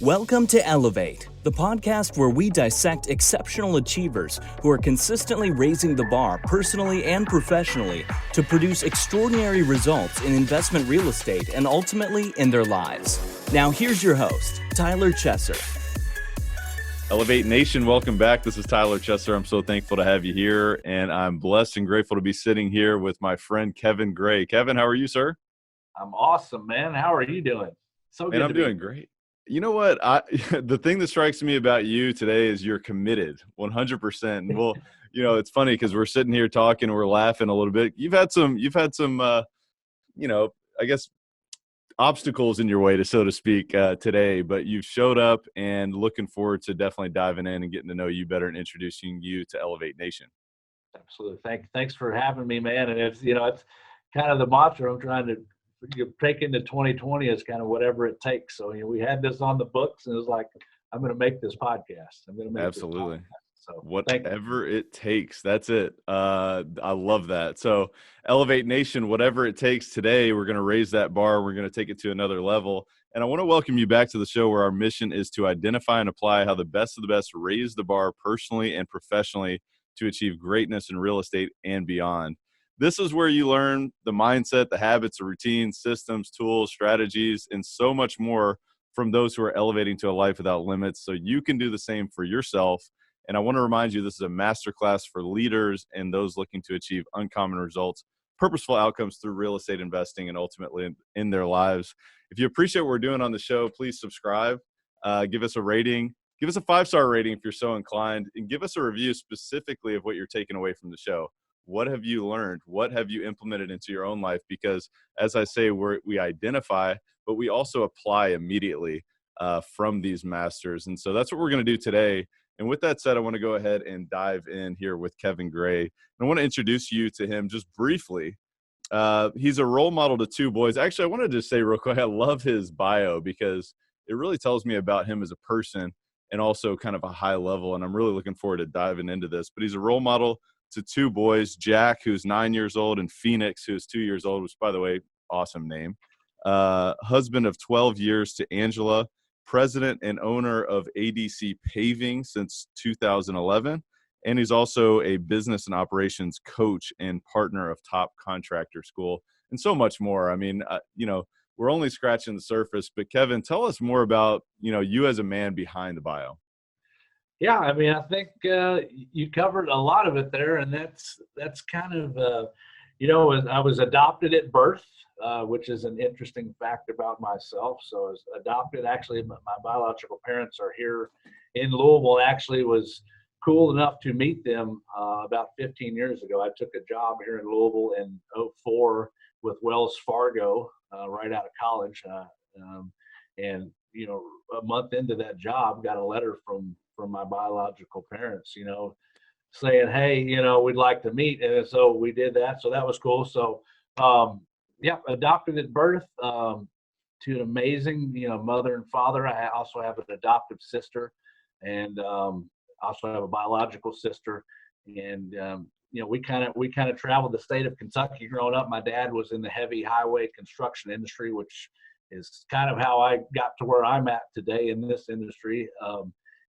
Welcome to Elevate, the podcast where we dissect exceptional achievers who are consistently raising the bar personally and professionally to produce extraordinary results in investment real estate and ultimately in their lives. Now here's your host, Tyler Chesser. Elevate Nation, welcome back. This is Tyler Chesser. I'm so thankful to have you here, and I'm blessed and grateful to be sitting here with my friend Kevin Gray. Kevin, how are you, sir? I'm awesome, man. How are you doing? So good. And I'm doing great. You know what? The thing that strikes me about you today is you're committed 100%. And well, it's funny because we're sitting here talking and we're laughing a little bit. You've had some, I guess, obstacles in your way, so to speak, today, but you've showed up and looking forward to definitely diving in and getting to know you better and introducing you to Elevate Nation. Absolutely. Thanks for having me, man. And it's kind of the mantra I'm trying to take into 2020 is kind of whatever it takes. So, we had this on the books and it was like, I'm going to make this podcast. I'm going to make Absolutely. This podcast. So whatever it takes. That's it. I love that. So Elevate Nation, whatever it takes today, we're going to raise that bar. We're going to take it to another level. And I want to welcome you back to the show where our mission is to identify and apply how the best of the best raise the bar personally and professionally to achieve greatness in real estate and beyond. This is where you learn the mindset, the habits, the routines, systems, tools, strategies, and so much more from those who are elevating to a life without limits so you can do the same for yourself. And I want to remind you, this is a masterclass for leaders and those looking to achieve uncommon results, purposeful outcomes through real estate investing, and ultimately in their lives. If you appreciate what we're doing on the show, please subscribe, give us a rating, give us a 5-star rating if you're so inclined, and give us a review specifically of what you're taking away from the show. What have you learned? What have you implemented into your own life? Because as I say, we identify, but we also apply immediately from these masters. And so that's what we're going to do today. And with that said, I want to go ahead and dive in here with Kevin Gray. And I want to introduce you to him just briefly. He's a role model to two boys. Actually, I want to just say real quick, I love his bio because it really tells me about him as a person and also kind of a high level. And I'm really looking forward to diving into this. But he's a role model to two boys, Jack, who's 9 years old, and Phoenix, who's 2 years old, which, by the way, awesome name. Husband of 12 years to Angela, president and owner of ADC Paving since 2011. And he's also a business and operations coach and partner of Top Contractor School and so much more. I mean, we're only scratching the surface. But, Kevin, tell us more about, you as a man behind the bio. Yeah, I mean, I think you covered a lot of it there, and that's kind of, I was adopted at birth, which is an interesting fact about myself. So I was adopted. Actually, my biological parents are here in Louisville. Actually, was cool enough to meet them about 15 years ago. I took a job here in Louisville in 2004 with Wells Fargo right out of college, and a month into that job, got a letter from my biological parents, saying, hey, we'd like to meet. And so we did that. So that was cool. So, adopted at birth to an amazing, mother and father. I also have an adoptive sister and also have a biological sister. And, we kind of traveled the state of Kentucky growing up. My dad was in the heavy highway construction industry, which is kind of how I got to where I'm at today in this industry.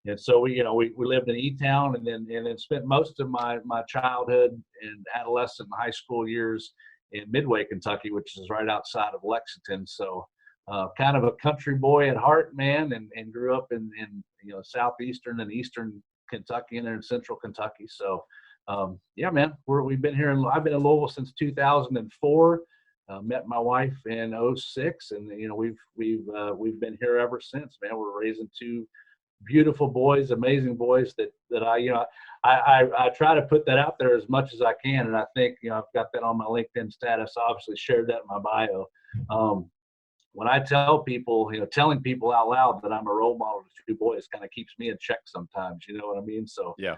And so we lived in E-Town and then spent most of my childhood and adolescent and high school years in Midway, Kentucky, which is right outside of Lexington. So kind of a country boy at heart, man, and grew up in southeastern and eastern Kentucky and in central Kentucky. So man, we've been here. I've been in Louisville since 2004. Met my wife in 2006, and we've been here ever since. Man, we're raising two beautiful boys, amazing boys that I try to put that out there as much as I can. And I think, I've got that on my LinkedIn status. I obviously shared that in my bio. When I tell people, telling people out loud that I'm a role model to two boys kind of keeps me in check sometimes, you know what I mean? So yeah,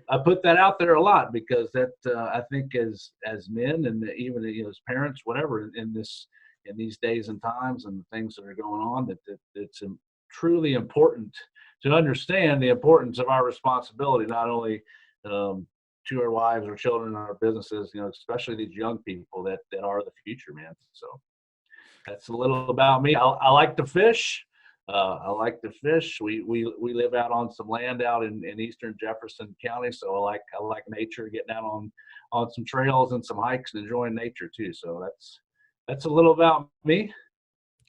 I put that out there a lot because that I think as men and even as parents, whatever, in these days and times and the things that are going on, that it's truly important to understand the importance of our responsibility, not only to our wives or children and our businesses, especially these young people that are the future, man. So that's a little about me. I like to fish. I like to fish. We live out on some land out in eastern Jefferson County, so I like nature, getting out on some trails and some hikes and enjoying nature too. So that's a little about me.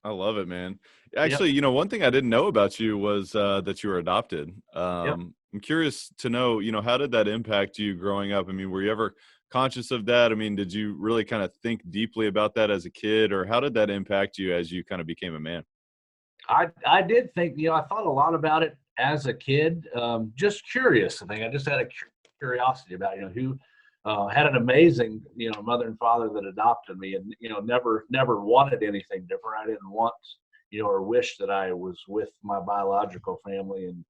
I love it, man. Yep. Actually, one thing I didn't know about you was that you were adopted. Yep. I'm curious to know, how did that impact you growing up? I mean, were you ever conscious of that? I mean, did you really kind of think deeply about that as a kid, or how did that impact you as you kind of became a man? I did think, I thought a lot about it as a kid. Just curious. I think I just had a curiosity about, who had an amazing, mother and father that adopted me, and never wanted anything different. I didn't want, or wish that I was with my biological family and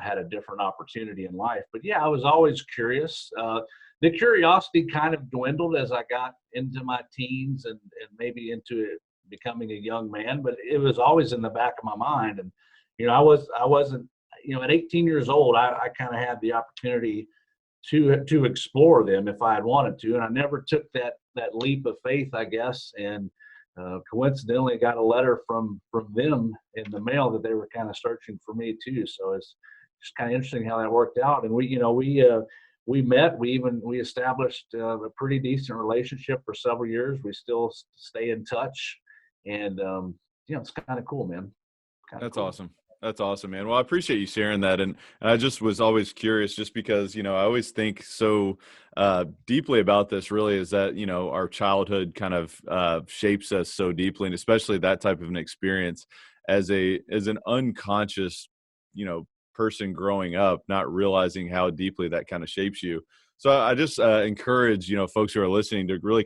had a different opportunity in life. But yeah, I was always curious. The curiosity kind of dwindled as I got into my teens and maybe into it becoming a young man, but it was always in the back of my mind. And I wasn't, at 18 years old, I kind of had the opportunity to explore them if I had wanted to, and I never took that leap of faith, I guess. And coincidentally got a letter from them in the mail that they were kind of searching for me too. So it's just kind of interesting how that worked out. And we met. We established a pretty decent relationship for several years. We still stay in touch, and it's kind of cool, man. That's Cool. awesome. That's awesome, man. Well, I appreciate you sharing that. And I just was always curious just because, I always think so deeply about this really is that, our childhood kind of shapes us so deeply, and especially that type of an experience as an unconscious, person growing up, not realizing how deeply that kind of shapes you. So I just encourage, folks who are listening to really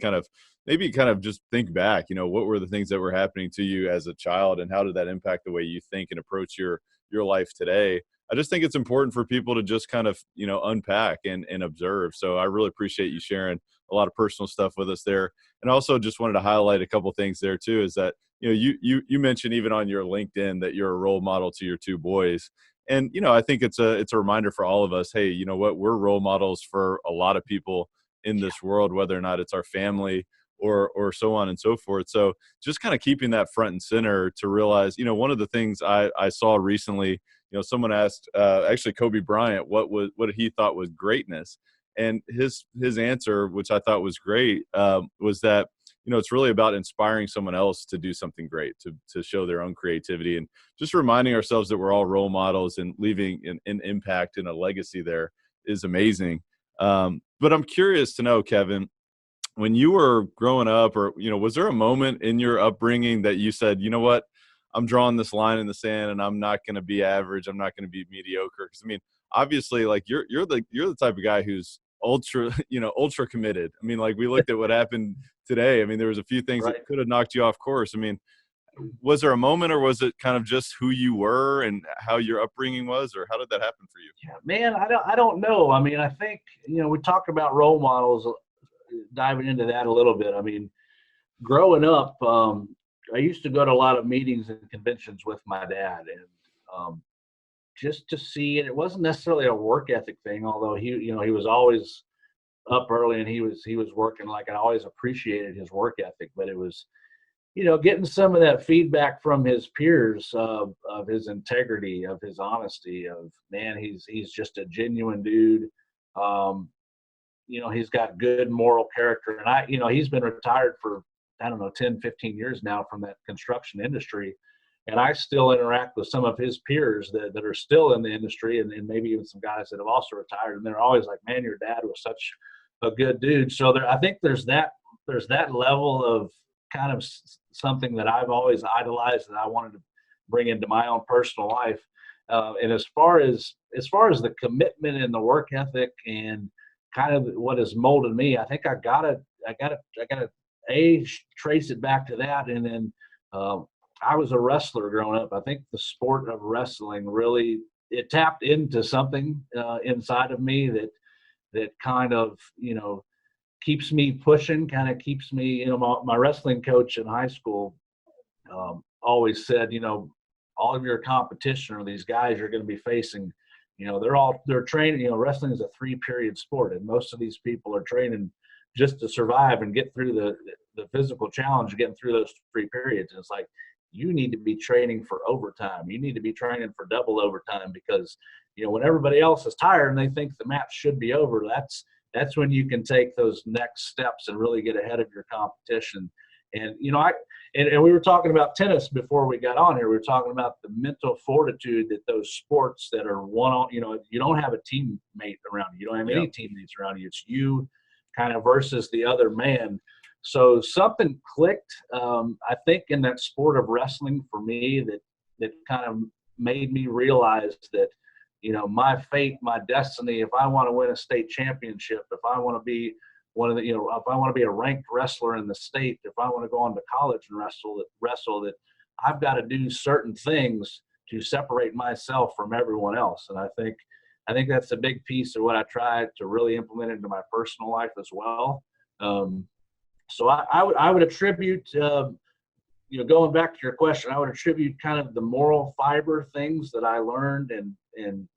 maybe kind of just think back, what were the things that were happening to you as a child, and how did that impact the way you think and approach your life today? I just think it's important for people to just kind of, unpack and observe. So I really appreciate you sharing a lot of personal stuff with us there. And also just wanted to highlight a couple things there too, is that, you mentioned even on your LinkedIn that you're a role model to your two boys. And, I think it's a reminder for all of us, hey, you know what, we're role models for a lot of people in this world, whether or not it's our family or so on and so forth. So just kind of keeping that front and center to realize, one of the things I saw recently, someone asked actually Kobe Bryant what he thought was greatness, and his answer, which I thought was great, was that it's really about inspiring someone else to do something great, to show their own creativity, and just reminding ourselves that we're all role models and leaving an impact and a legacy there is amazing. But I'm curious to know, Kevin, when you were growing up, or, was there a moment in your upbringing that you said, you know what, I'm drawing this line in the sand and I'm not going to be average. I'm not going to be mediocre. Cause I mean, obviously like you're the type of guy who's ultra, ultra committed. I mean, like we looked at what happened today. I mean, there was a few things Right. that could have knocked you off course. I mean, was there a moment, or was it kind of just who you were and how your upbringing was, or how did that happen for you? Yeah, man, I don't know. I mean, I think, we talk about role models, diving into that a little bit. I mean, growing up, I used to go to a lot of meetings and conventions with my dad, and just to see, and it wasn't necessarily a work ethic thing, although he was always up early and he was working. Like, I always appreciated his work ethic, but it was, getting some of that feedback from his peers of his integrity, of his honesty, of, man, he's just a genuine dude. He's got good moral character, and he's been retired for, I don't know, 10, 15 years now from that construction industry. And I still interact with some of his peers that are still in the industry, and maybe even some guys that have also retired. And they're always like, man, your dad was such a good dude. So I think there's that level of kind of something that I've always idolized that I wanted to bring into my own personal life. And as far as the commitment and the work ethic and kind of what has molded me, I think I gotta trace it back to that. And then I was a wrestler growing up. I think the sport of wrestling really, it tapped into something inside of me that kind of, keeps me pushing, kind of keeps me, my wrestling coach in high school always said, all of your competition are these guys you're going to be facing. They're training, wrestling is a 3-period sport, and most of these people are training just to survive and get through the physical challenge of getting through those 3 periods. And it's like, you need to be training for overtime. You need to be training for double overtime because, when everybody else is tired and they think the match should be over, that's when you can take those next steps and really get ahead of your competition. And, and we were talking about tennis before we got on here. We were talking about the mental fortitude that those sports that are one-on, you don't have a teammate around you. You don't have any teammates around you. It's you kind of versus the other man. So something clicked, I think, in that sport of wrestling for me that kind of made me realize that, my fate, my destiny, if I want to win a state championship, if I want to be one of the, if I want to be a ranked wrestler in the state, if I want to go on to college and wrestle, that I've got to do certain things to separate myself from everyone else. And I think that's a big piece of what I tried to really implement into my personal life as well. So I would attribute, going back to your question, I would attribute kind of the moral fiber things that I learned and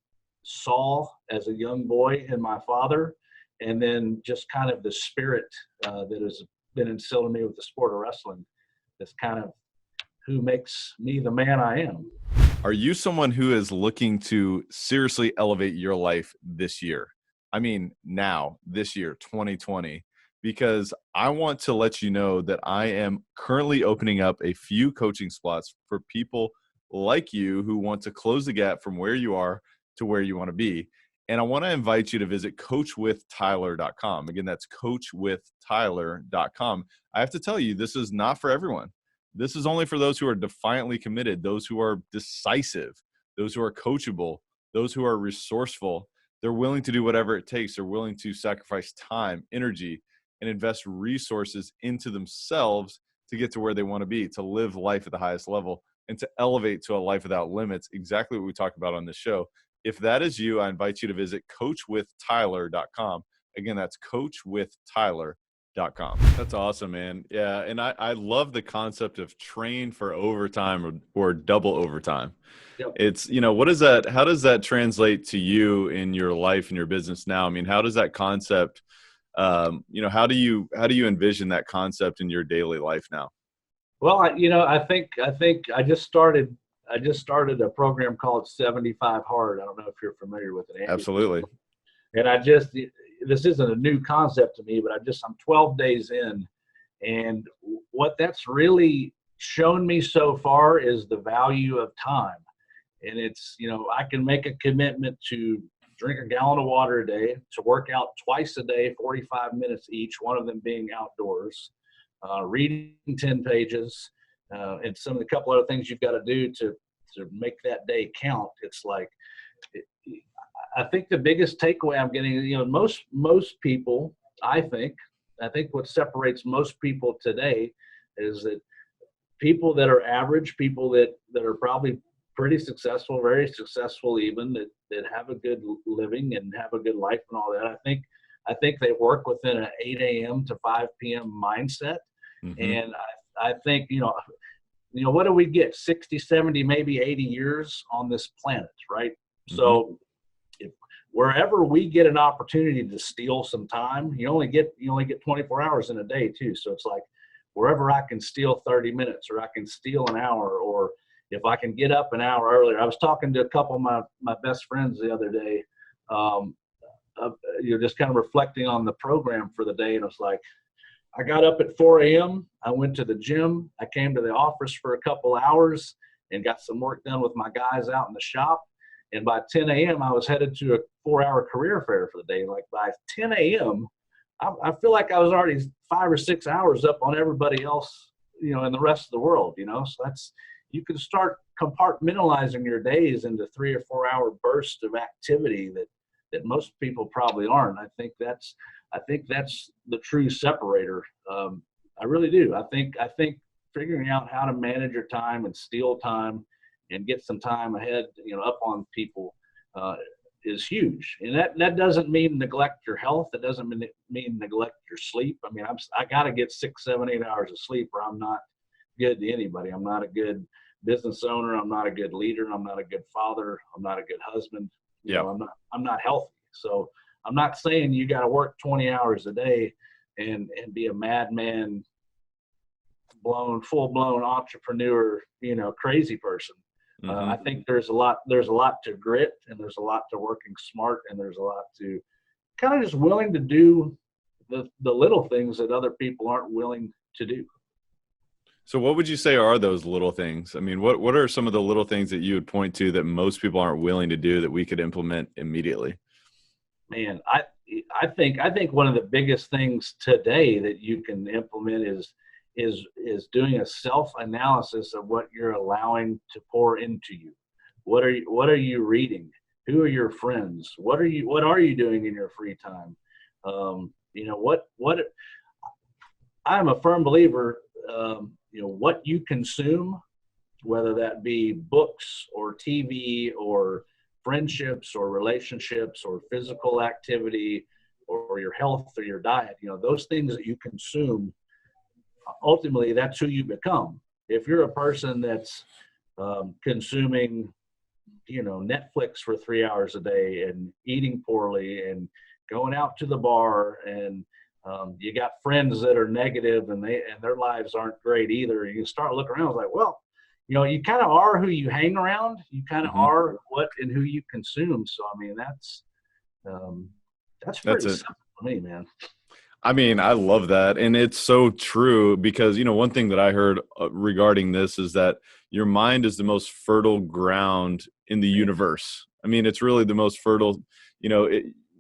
saw as a young boy in my father, and then just kind of the spirit that has been instilled in me with the sport of wrestling. That's kind of who makes me the man I am. Are you someone who is looking to seriously elevate your life this year? I mean, now, this year, 2020, because I want to let you know that I am currently opening up a few coaching spots for people like you who want to close the gap from where you are to where you want to be. And I want to invite you to visit coachwithtyler.com. Again, that's coachwithtyler.com. I have to tell you, this is not for everyone. This is only for those who are defiantly committed, those who are decisive, those who are coachable, those who are resourceful. They're willing to do whatever it takes. They're willing to sacrifice time, energy, and invest resources into themselves to get to where they want to be, to live life at the highest level, and to elevate to a life without limits, exactly what we talk about on this show. If that is you, I invite you to visit coachwithtyler.com. Again, that's coachwithtyler.com. That's awesome, man. Yeah, and I love the concept of train for overtime or double overtime. Yep. It's, what is that? How does that translate to you in your life and your business now? I mean, how does that concept, how do you envision that concept in your daily life now? Well, I think I just started a program called 75 Hard. I don't know if you're familiar with it, Andy. Absolutely. And this isn't a new concept to me, but I'm 12 days in. And what that's really shown me so far is the value of time. And it's, I can make a commitment to drink a gallon of water a day, to work out twice a day, 45 minutes each, one of them being outdoors, reading 10 pages, and some of the couple other things you've got to do to make that day count. It's like, I think the biggest takeaway I'm getting, most people, I think what separates most people today is that people that are average, people that are probably pretty successful, very successful even, that have a good living and have a good life and all that. I think they work within an 8 a.m. to 5 p.m. mindset. Mm-hmm. And I think, what do we get? 60, 70, maybe 80 years on this planet, right? Mm-hmm. So wherever we get an opportunity to steal some time, you only get 24 hours in a day too. So it's like, wherever I can steal 30 minutes or I can steal an hour, or if I can get up an hour earlier. I was talking to a couple of my best friends the other day, just kind of reflecting on the program for the day. And it was like, I got up at 4 a.m. I went to the gym. I came to the office for a couple hours and got some work done with my guys out in the shop. And by 10 a.m., I was headed to a 4-hour career fair for the day. Like by 10 a.m., I feel like I was already 5 or 6 hours up on everybody else, in the rest of the world, So you can start compartmentalizing your days into 3 or 4 hour bursts of activity that most people probably aren't. I think that's the true separator. I really do. I think figuring out how to manage your time and steal time and get some time ahead, up on people, is huge. And that doesn't mean neglect your health. It doesn't mean neglect your sleep. I mean, I got to get 6, 7, 8 hours of sleep, or I'm not good to anybody. I'm not a good business owner. I'm not a good leader. I'm not a good father. I'm not a good husband. I'm not healthy. So I'm not saying you got to work 20 hours a day and be a madman full blown entrepreneur, crazy person. I think there's a lot to grit, and there's a lot to working smart, and there's a lot to kind of just willing to do the little things that other people aren't willing to do. So what would you say are those little things? I mean, what are some of the little things that you would point to that most people aren't willing to do that we could implement immediately? Man, I think one of the biggest things today that you can implement is doing a self-analysis of what you're allowing to pour into you. What are you reading? Who are your friends? What are you doing in your free time? I'm a firm believer, what you consume, whether that be books or TV or friendships or relationships or physical activity or your health or your diet, those things that you consume, ultimately that's who you become. If you're a person that's consuming, Netflix for 3 hours a day and eating poorly and going out to the bar, and you got friends that are negative and their lives aren't great either, and you start looking around, it's like, well, you kind of are who you hang around. You kind of are what and who you consume. So I mean, that's pretty simple for me, man. I mean, I love that. And it's so true because, one thing that I heard regarding this is that your mind is the most fertile ground in the universe. I mean, it's really the most fertile,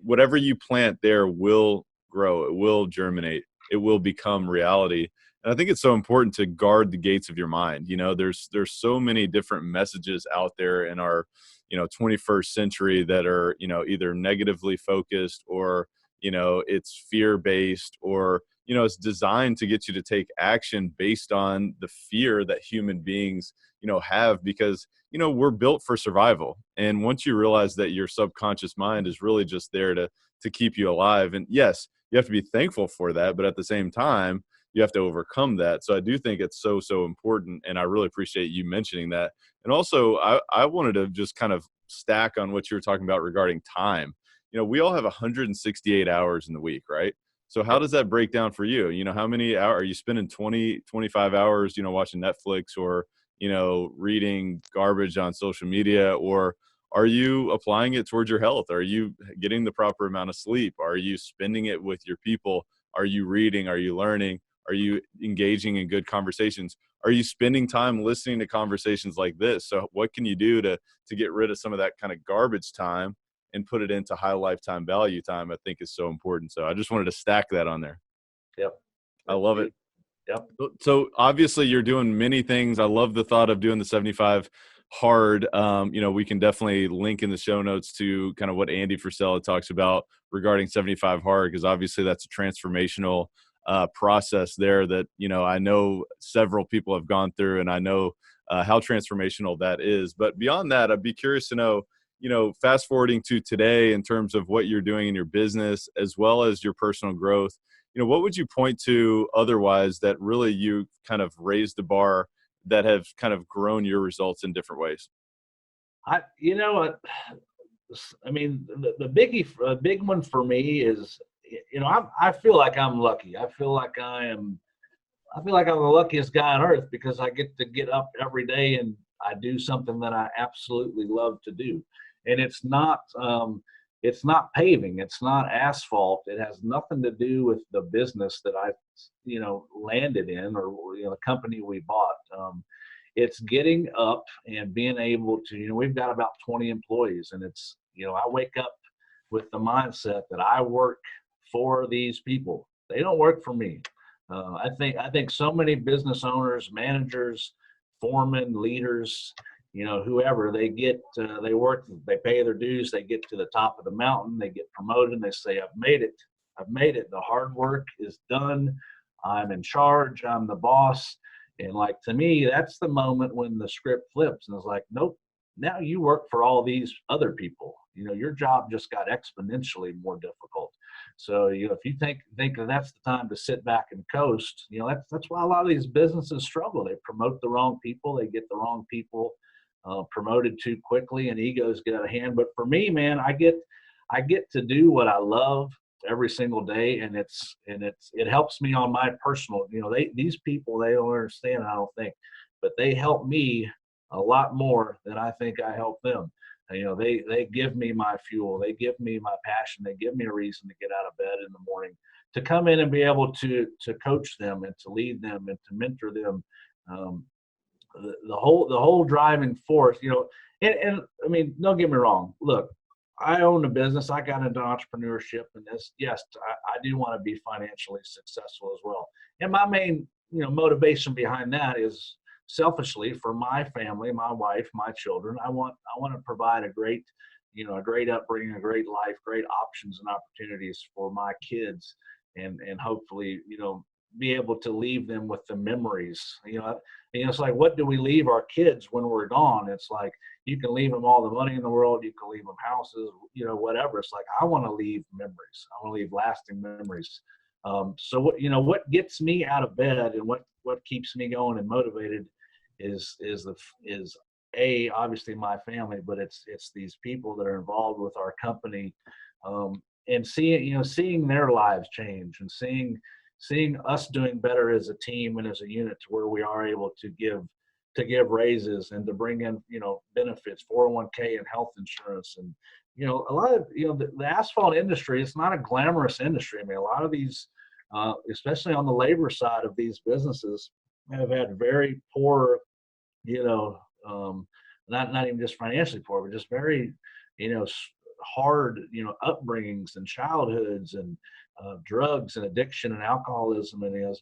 whatever you plant there will grow. It will germinate. It will become reality. And I think it's so important to guard the gates of your mind. There's so many different messages out there in our, 21st century that are, either negatively focused or, it's fear-based or, it's designed to get you to take action based on the fear that human beings, have because, we're built for survival. And once you realize that your subconscious mind is really just there to keep you alive. And yes, you have to be thankful for that. But at the same time, you have to overcome that. So I do think it's so, so important. And I really appreciate you mentioning that. And also, I wanted to just kind of stack on what you were talking about regarding time. We all have 168 hours in the week, right? So how does that break down for you? How many hours are you spending? 20, 25 hours, watching Netflix or, reading garbage on social media, or are you applying it towards your health? Are you getting the proper amount of sleep? Are you spending it with your people? Are you reading? Are you learning? Are you engaging in good conversations? Are you spending time listening to conversations like this? So what can you do to get rid of some of that kind of garbage time and put it into high lifetime value time? I think is so important. So I just wanted to stack that on there. Yep. I love it. Yep. So obviously you're doing many things. I love the thought of doing the 75 hard. We can definitely link in the show notes to kind of what Andy Frisella talks about regarding 75 hard, because obviously that's a transformational process there that, I know several people have gone through, and I know how transformational that is. But beyond that, I'd be curious to know, fast forwarding to today in terms of what you're doing in your business as well as your personal growth, what would you point to otherwise that really you kind of raised the bar that have kind of grown your results in different ways? I mean, the big one for me is, I feel like I'm lucky. I feel like I'm the luckiest guy on earth because I get to get up every day and I do something that I absolutely love to do. And it's not paving. It's not asphalt. It has nothing to do with the business that I, landed in or, the company we bought. It's getting up and being able to, we've got about 20 employees, and it's, I wake up with the mindset that I work for these people. They don't work for me. I think so many business owners, managers, foremen, leaders, whoever, they work, they pay their dues, they get to the top of the mountain, they get promoted, and they say, I've made it. The hard work is done. I'm in charge. I'm the boss. And like, to me, that's the moment when the script flips and it's like, nope, now you work for all these other people. Your job just got exponentially more difficult. So, if you think that that's the time to sit back and coast, that's why a lot of these businesses struggle. They promote the wrong people. They get the wrong people promoted too quickly, and egos get out of hand. But for me, man, I get to do what I love every single day, and it helps me on my personal. These people, they don't understand, I don't think, but they help me a lot more than I think I help them. They give me my fuel, they give me my passion, they give me a reason to get out of bed in the morning, to come in and be able to coach them and to lead them and to mentor them. The whole driving force, and I mean, don't get me wrong. Look, I own a business. I got into entrepreneurship, and yes, I do want to be financially successful as well. And my main, motivation behind that is selfishly for my family, my wife, my children. I want to provide a great upbringing, a great life, great options and opportunities for my kids, and hopefully, be able to leave them with the memories. It's like, what do we leave our kids when we're gone? It's like, you can leave them all the money in the world, you can leave them houses, whatever. It's like, I want to leave memories. I want to leave lasting memories. So what gets me out of bed and what keeps me going and motivated is obviously my family, but it's these people that are involved with our company, and seeing their lives change, and seeing us doing better as a team and as a unit, to where we are able to give raises and to bring in, benefits, 401k and health insurance. And, a lot of, the asphalt industry, it's not a glamorous industry. I mean, a lot of these, especially on the labor side of these businesses, have had very poor, not even just financially poor, but just very, hard, upbringings and childhoods, and drugs and addiction and alcoholism, and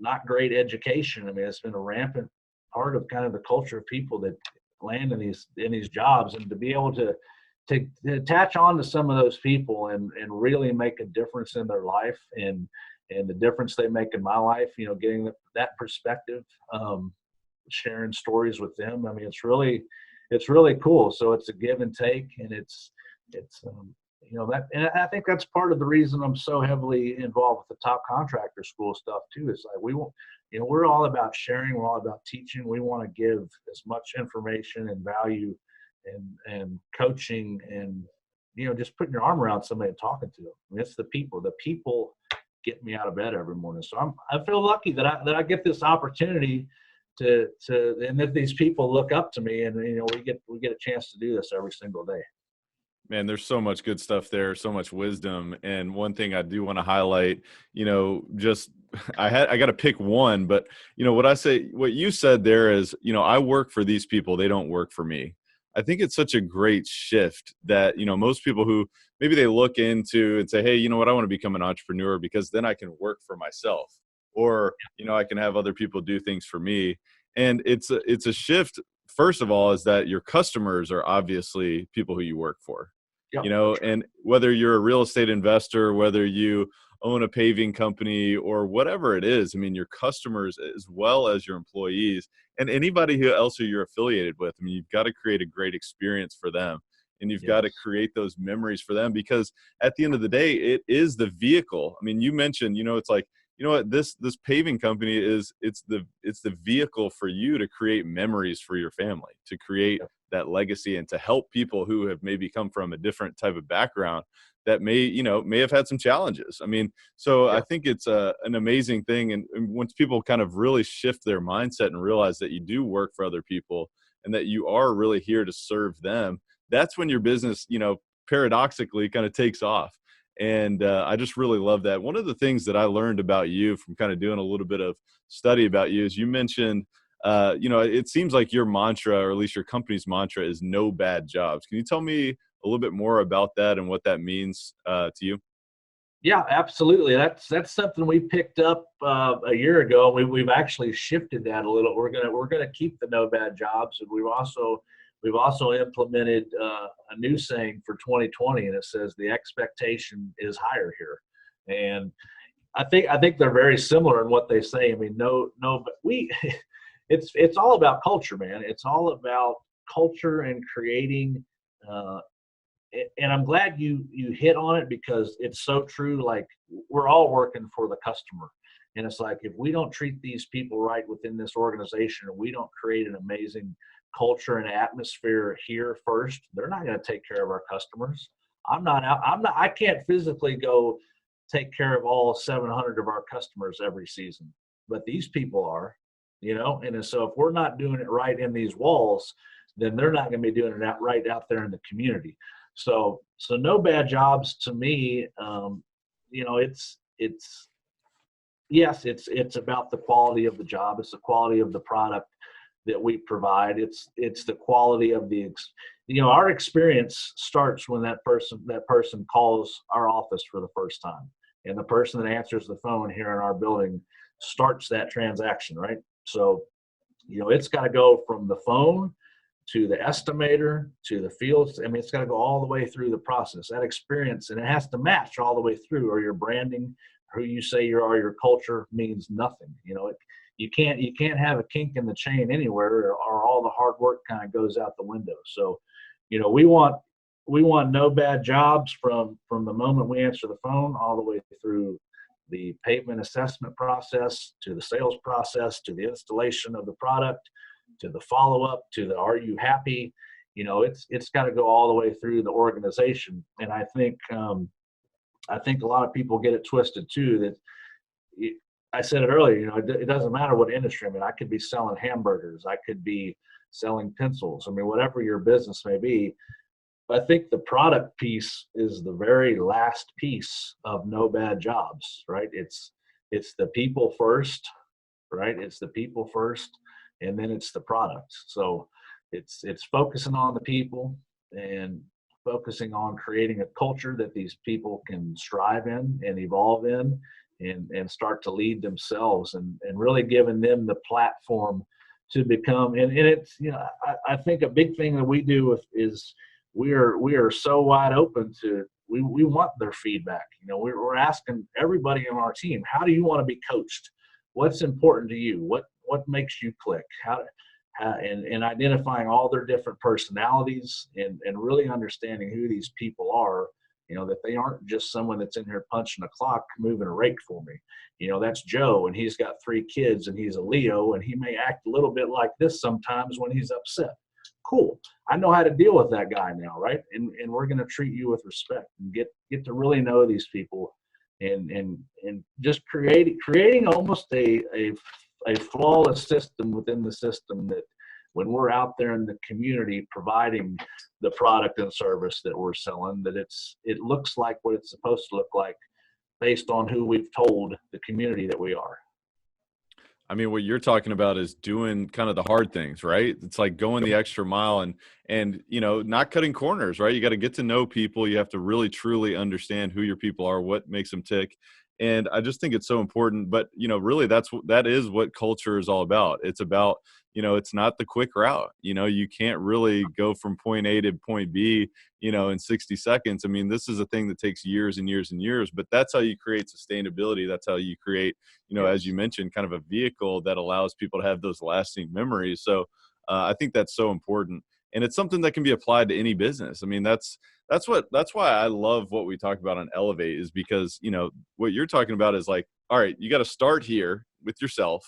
not great education. I mean, it's been a rampant part of kind of the culture of people that land in these jobs, and to be able to attach on to some of those people and really make a difference in their life, and the difference they make in my life, getting that perspective, sharing stories with them. I mean, it's really cool. So it's a give and take, and it's and I think that's part of the reason I'm so heavily involved with the Top Contractor School stuff too. Is like, we're all about sharing, we're all about teaching. We want to give as much information and value and coaching, and just putting your arm around somebody and talking to them. I mean, it's the people. The people get me out of bed every morning. So I feel lucky that I get this opportunity to and that these people look up to me, and we get a chance to do this every single day. Man, there's so much good stuff there, so much wisdom. And one thing I do want to highlight, just I got to pick one, but what you said there is, I work for these people, they don't work for me. I think it's such a great shift that, most people who maybe they look into and say, hey, you know what, I want to become an entrepreneur because then I can work for myself, or, I can have other people do things for me. And it's a shift. First of all, is that your customers are obviously people who you work for, and whether you're a real estate investor, whether you own a paving company or whatever it is, I mean, your customers as well as your employees and anybody else who you're affiliated with, I mean, you've got to create a great experience for them, and you've got to create those memories for them, because at the end of the day, it is the vehicle. I mean, you mentioned, it's like, what this paving company is, it's the vehicle for you to create memories for your family, to create that legacy, and to help people who have maybe come from a different type of background that may have had some challenges. I mean, so I think it's an amazing thing. And once people kind of really shift their mindset and realize that you do work for other people and that you are really here to serve them, that's when your business, paradoxically kind of takes off. And I just really love that. One of the things that I learned about you from kind of doing a little bit of study about you is you mentioned, it seems like your mantra, or at least your company's mantra, is no bad jobs. Can you tell me a little bit more about that and what that means to you? Yeah, absolutely. That's something we picked up a year ago. We've actually shifted that a little. We're gonna keep the no bad jobs, and we've also implemented a new saying for 2020, and it says the expectation is higher here. And I think they're very similar in what they say. I mean, but it's all about culture, man. It's all about culture and creating. And I'm glad you hit on it, because it's so true. Like, we're all working for the customer. And it's like, if we don't treat these people right within this organization, or we don't create an amazing culture and atmosphere here first, they're not going to take care of our customers. I can't physically go take care of all 700 of our customers every season, but these people are, and so if we're not doing it right in these walls, then they're not going to be doing it right out there in the community. So no bad jobs to me. It's about the quality of the job. It's the quality of the product that we provide. It's the quality of our experience starts when that person calls our office for the first time, and the person that answers the phone here in our building starts that transaction, right? So, it's got to go from the phone to the estimator to the fields. I mean, it's got to go all the way through the process, that experience, and it has to match all the way through, or your branding, who you say you are, your culture means nothing. You can't have a kink in the chain anywhere, or all the hard work kind of goes out the window. So, we want no bad jobs from the moment we answer the phone all the way through the pavement assessment process, to the sales process, to the installation of the product, to the follow-up, to the are you happy. It's got to go all the way through the organization. And I think a lot of people get it twisted too, that I said it earlier, it doesn't matter what industry. I mean, I could be selling hamburgers, I could be selling pencils. I mean, whatever your business may be. I think the product piece is the very last piece of no bad jobs, right? It's the people first, right? It's the people first, and then it's the product. So it's focusing on the people and focusing on creating a culture that these people can strive in and evolve in, and start to lead themselves, and really giving them the platform to become. And it's, I think a big thing that we do is we are so wide open to, we want their feedback. We're asking everybody on our team, how do you want to be coached? What's important to you? What makes you click? And identifying all their different personalities, and really understanding who these people are, that they aren't just someone that's in here punching a clock, moving a rake for me. That's Joe, and he's got 3 kids, and he's a Leo, and he may act a little bit like this sometimes when he's upset. Cool. I know how to deal with that guy now, right? And we're going to treat you with respect, and get to really know these people, and just creating almost a flawless system within the system, that when we're out there in the community providing the product and service that we're selling, that it looks like what it's supposed to look like based on who we've told the community that we are. I mean, what you're talking about is doing kind of the hard things, right? It's like going the extra mile, and not cutting corners, right? You got to get to know people. You have to really truly understand who your people are, what makes them tick. And I just think it's so important. But really, that is what culture is all about. It's about, it's not the quick route. You can't really go from point A to point B, in 60 seconds. I mean, this is a thing that takes years and years and years, but that's how you create sustainability. That's how you create, as you mentioned, kind of a vehicle that allows people to have those lasting memories. So I think that's so important. And it's something that can be applied to any business. I mean, that's why I love what we talk about on Elevate, is because, what you're talking about is like, all right, you got to start here with yourself.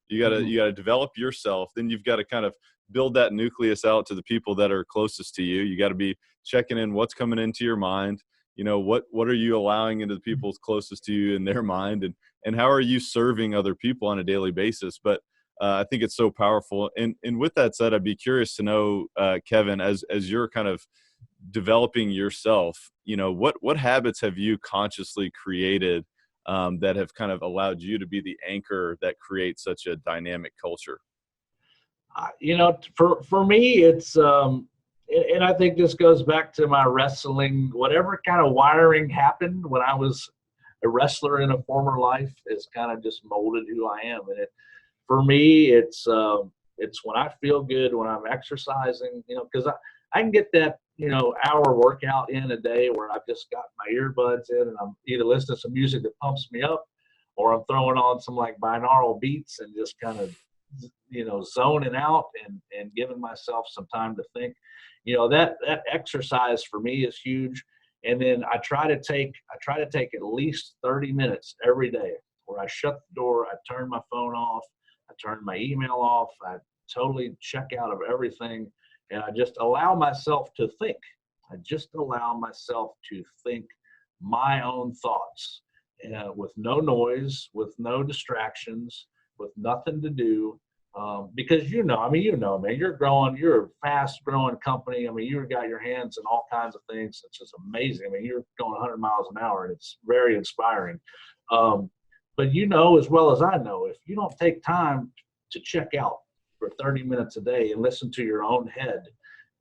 You got to develop yourself. Then you've got to kind of build that nucleus out to the people that are closest to you. You got to be checking in what's coming into your mind. What are you allowing into the people closest to you in their mind, and how are you serving other people on a daily basis? But I think it's so powerful. And with that said, I'd be curious to know, Kevin, as you're kind of developing yourself, what habits have you consciously created that have kind of allowed you to be the anchor that creates such a dynamic culture? For me, it's and I think this goes back to my wrestling. Whatever kind of wiring happened when I was a wrestler in a former life is kind of just molded who I am. And for me, it's when I feel good, when I'm exercising, because I can get that hour workout in a day where I've just got my earbuds in, and I'm either listening to some music that pumps me up, or I'm throwing on some like binaural beats and just kind of zoning out and giving myself some time to think. That exercise for me is huge. And then I try to take at least 30 minutes every day where I shut the door, I turn my phone off, I turn my email off, I totally check out of everything, and I just allow myself to think. I just allow myself to think my own thoughts, with no noise, with no distractions, with nothing to do. Because man, you're a fast growing company. I mean, you've got your hands in all kinds of things. It's just amazing. I mean, you're going 100 miles an hour, and it's very inspiring. But as well as I know, if you don't take time to check out for 30 minutes a day and listen to your own head,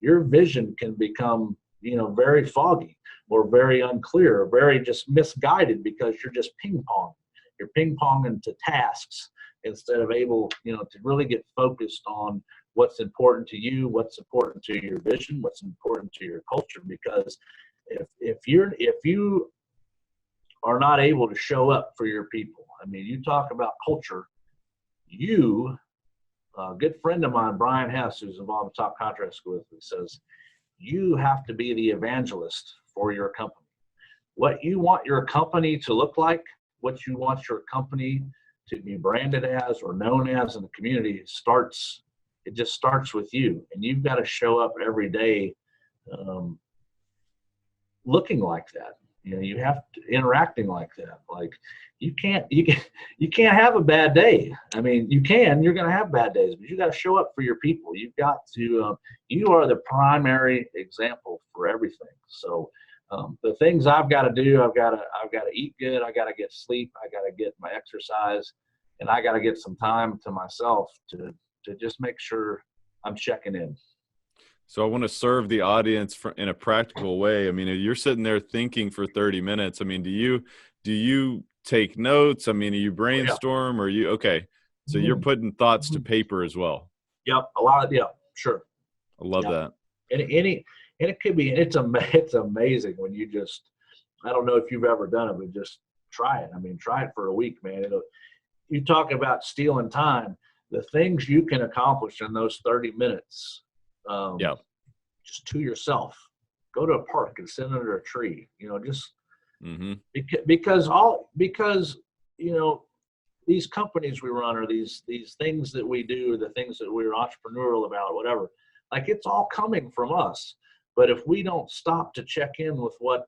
your vision can become, very foggy or very unclear or very just misguided, because you're just ping pong. You're ping ponging to tasks instead of able, to really get focused on what's important to you, what's important to your vision, what's important to your culture. Because if you are not able to show up for your people, I mean, you talk about culture. A good friend of mine, Brian Hess, who's involved with Top Contract School with me, says you have to be the evangelist for your company. What you want your company to look like, what you want your company to be branded as or known as in the community, it just starts with you. And you've got to show up every day looking like that. You have to interacting like that. Like you can't have a bad day. I mean, you're going to have bad days, but you got to show up for your people. You've got to, you are the primary example for everything. So the things I've got to do, I've got to eat good. I got to get sleep. I got to get my exercise, and I got to get some time to myself to just make sure I'm checking in. So I want to serve the audience in a practical way. I mean, you're sitting there thinking for 30 minutes. I mean, do you take notes? I mean, are you brainstorm or okay. So you're putting thoughts to paper as well. Yep. A lot of, sure. I love that. And it could be, it's amazing when you just, I don't know if you've ever done it, but just try it. I mean, try it for a week, man. You talk about stealing time, the things you can accomplish in those 30 minutes. Just to yourself, go to a park and sit under a tree, just because these companies we run, or these things that we do, the things that we're entrepreneurial about, whatever, like it's all coming from us. But if we don't stop to check in with what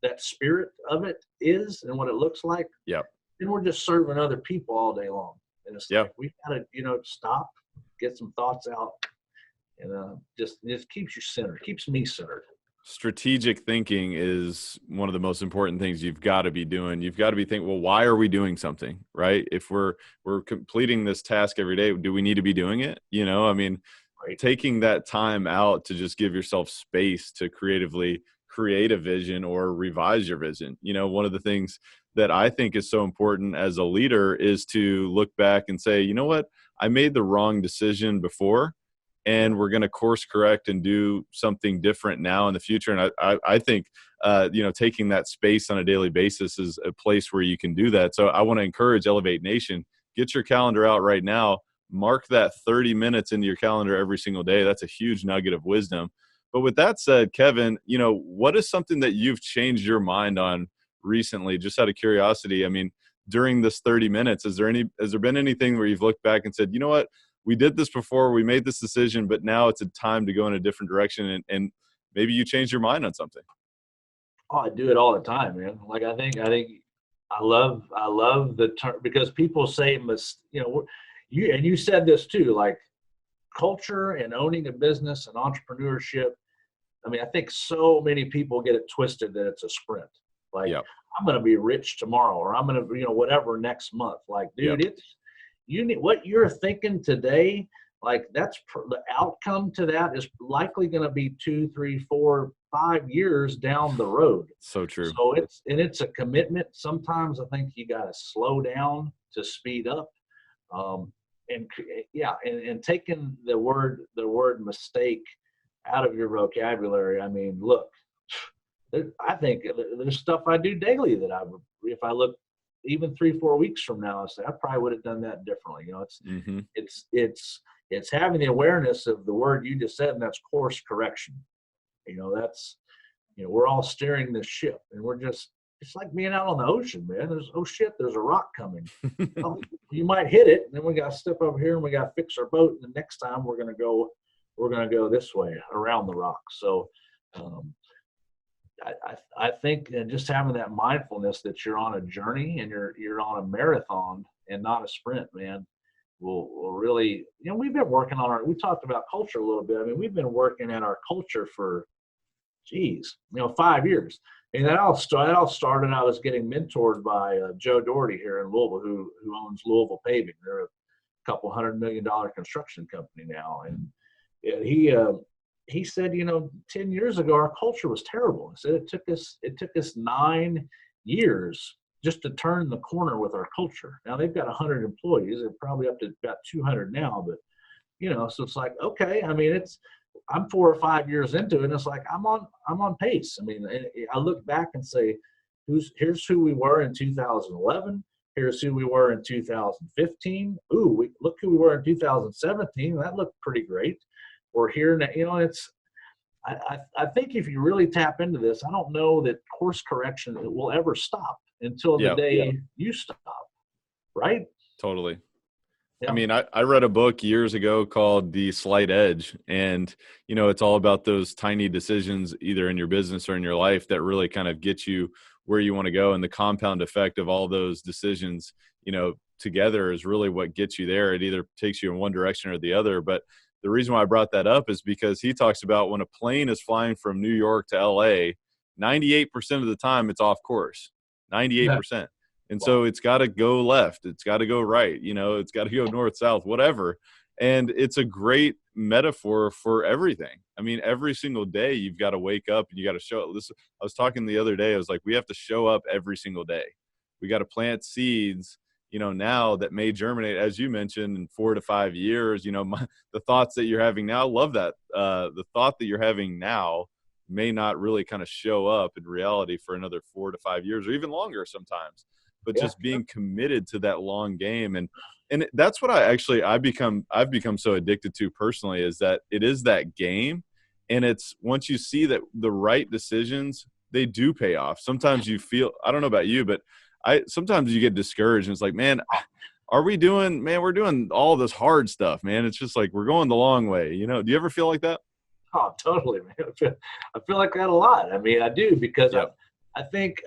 that spirit of it is and what it looks like, then we're just serving other people all day long. And it's like we've got to, stop, get some thoughts out, and just keeps you centered, keeps me centered. Strategic thinking is one of the most important things you've got to be doing. You've got to be thinking, well, why are we doing something, right? If we're completing this task every day, do we need to be doing it? I mean, taking that time out to just give yourself space to creatively create a vision or revise your vision. One of the things that I think is so important as a leader is to look back and say, you know what, I made the wrong decision before, and we're going to course correct and do something different now in the future. And I think, taking that space on a daily basis is a place where you can do that. So I want to encourage Elevate Nation, get your calendar out right now, mark that 30 minutes into your calendar every single day. That's a huge nugget of wisdom. But with that said, Kevin, what is something that you've changed your mind on recently, just out of curiosity? I mean, during this 30 minutes, has there been anything where you've looked back and said, you know what, we did this before, we made this decision, but now it's a time to go in a different direction, and maybe you changed your mind on something? Oh, I do it all the time, man. Like I think I love the term, because people say, you said this too, like culture and owning a business and entrepreneurship. I mean, I think so many people get it twisted that it's a sprint. Like I'm going to be rich tomorrow, or I'm going to, whatever next month. Like, dude, you need what you're thinking today. Like the outcome to that is likely going to be 2, 3, 4, 5 years down the road. So true. So it's a commitment. Sometimes I think you got to slow down to speed up. And taking the word mistake out of your vocabulary. I mean, look, I think there's stuff I do daily that if I look even 3-4 weeks from now, I say I probably would have done that differently. It's having the awareness of the word you just said, and that's course correction. We're all steering this ship, and it's like being out on the ocean, man. There's a rock coming. You might hit it, and then we got to step over here and we got to fix our boat. And the next time we're going to go this way around the rock. So I think, and just having that mindfulness that you're on a journey and you're on a marathon and not a sprint, man, will really, we've been working on we talked about culture a little bit. I mean, we've been working at our culture for, 5 years. And that all started, I was getting mentored by Joe Doherty here in Louisville, who owns Louisville Paving. They're a couple $100 million construction company now. And he said, 10 years ago, our culture was terrible. He said it took us 9 years just to turn the corner with our culture. Now they've got 100 employees. They're probably up to about 200 now, but so it's like, okay, I mean, I'm 4 or 5 years into it, and it's like I'm on pace. I mean, I look back and say, here's who we were in 2011. Here's who we were in 2015. Ooh, look who we were in 2017. That looked pretty great. We're here now. I think if you really tap into this, I don't know that course correction will ever stop until the day you stop. Right? Totally. Yeah. I mean, I read a book years ago called The Slight Edge, and, it's all about those tiny decisions either in your business or in your life that really kind of get you where you want to go. And the compound effect of all those decisions, together is really what gets you there. It either takes you in one direction or the other. But the reason why I brought that up is because he talks about when a plane is flying from New York to LA, 98% of the time it's off course, 98%. And so it's got to go left. It's got to go right. It's got to go north, south, whatever. And it's a great metaphor for everything. I mean, every single day you've got to wake up and you got to show up. I was talking the other day. I was like, we have to show up every single day. We got to plant seeds, now that may germinate, as you mentioned, in 4 to 5 years. The thoughts that you're having now, I love that. The thought that you're having now may not really kind of show up in reality for another 4 to 5 years or even longer sometimes. But just being committed to that long game. And that's what I've become so addicted to personally, is that it is that game. And it's once you see that the right decisions, they do pay off. Sometimes you feel, I don't know about you, but sometimes you get discouraged and it's like, man, we're doing all this hard stuff, man. It's just like, we're going the long way. Do you ever feel like that? Oh, totally, man. I feel like that a lot. I mean, I do, because I think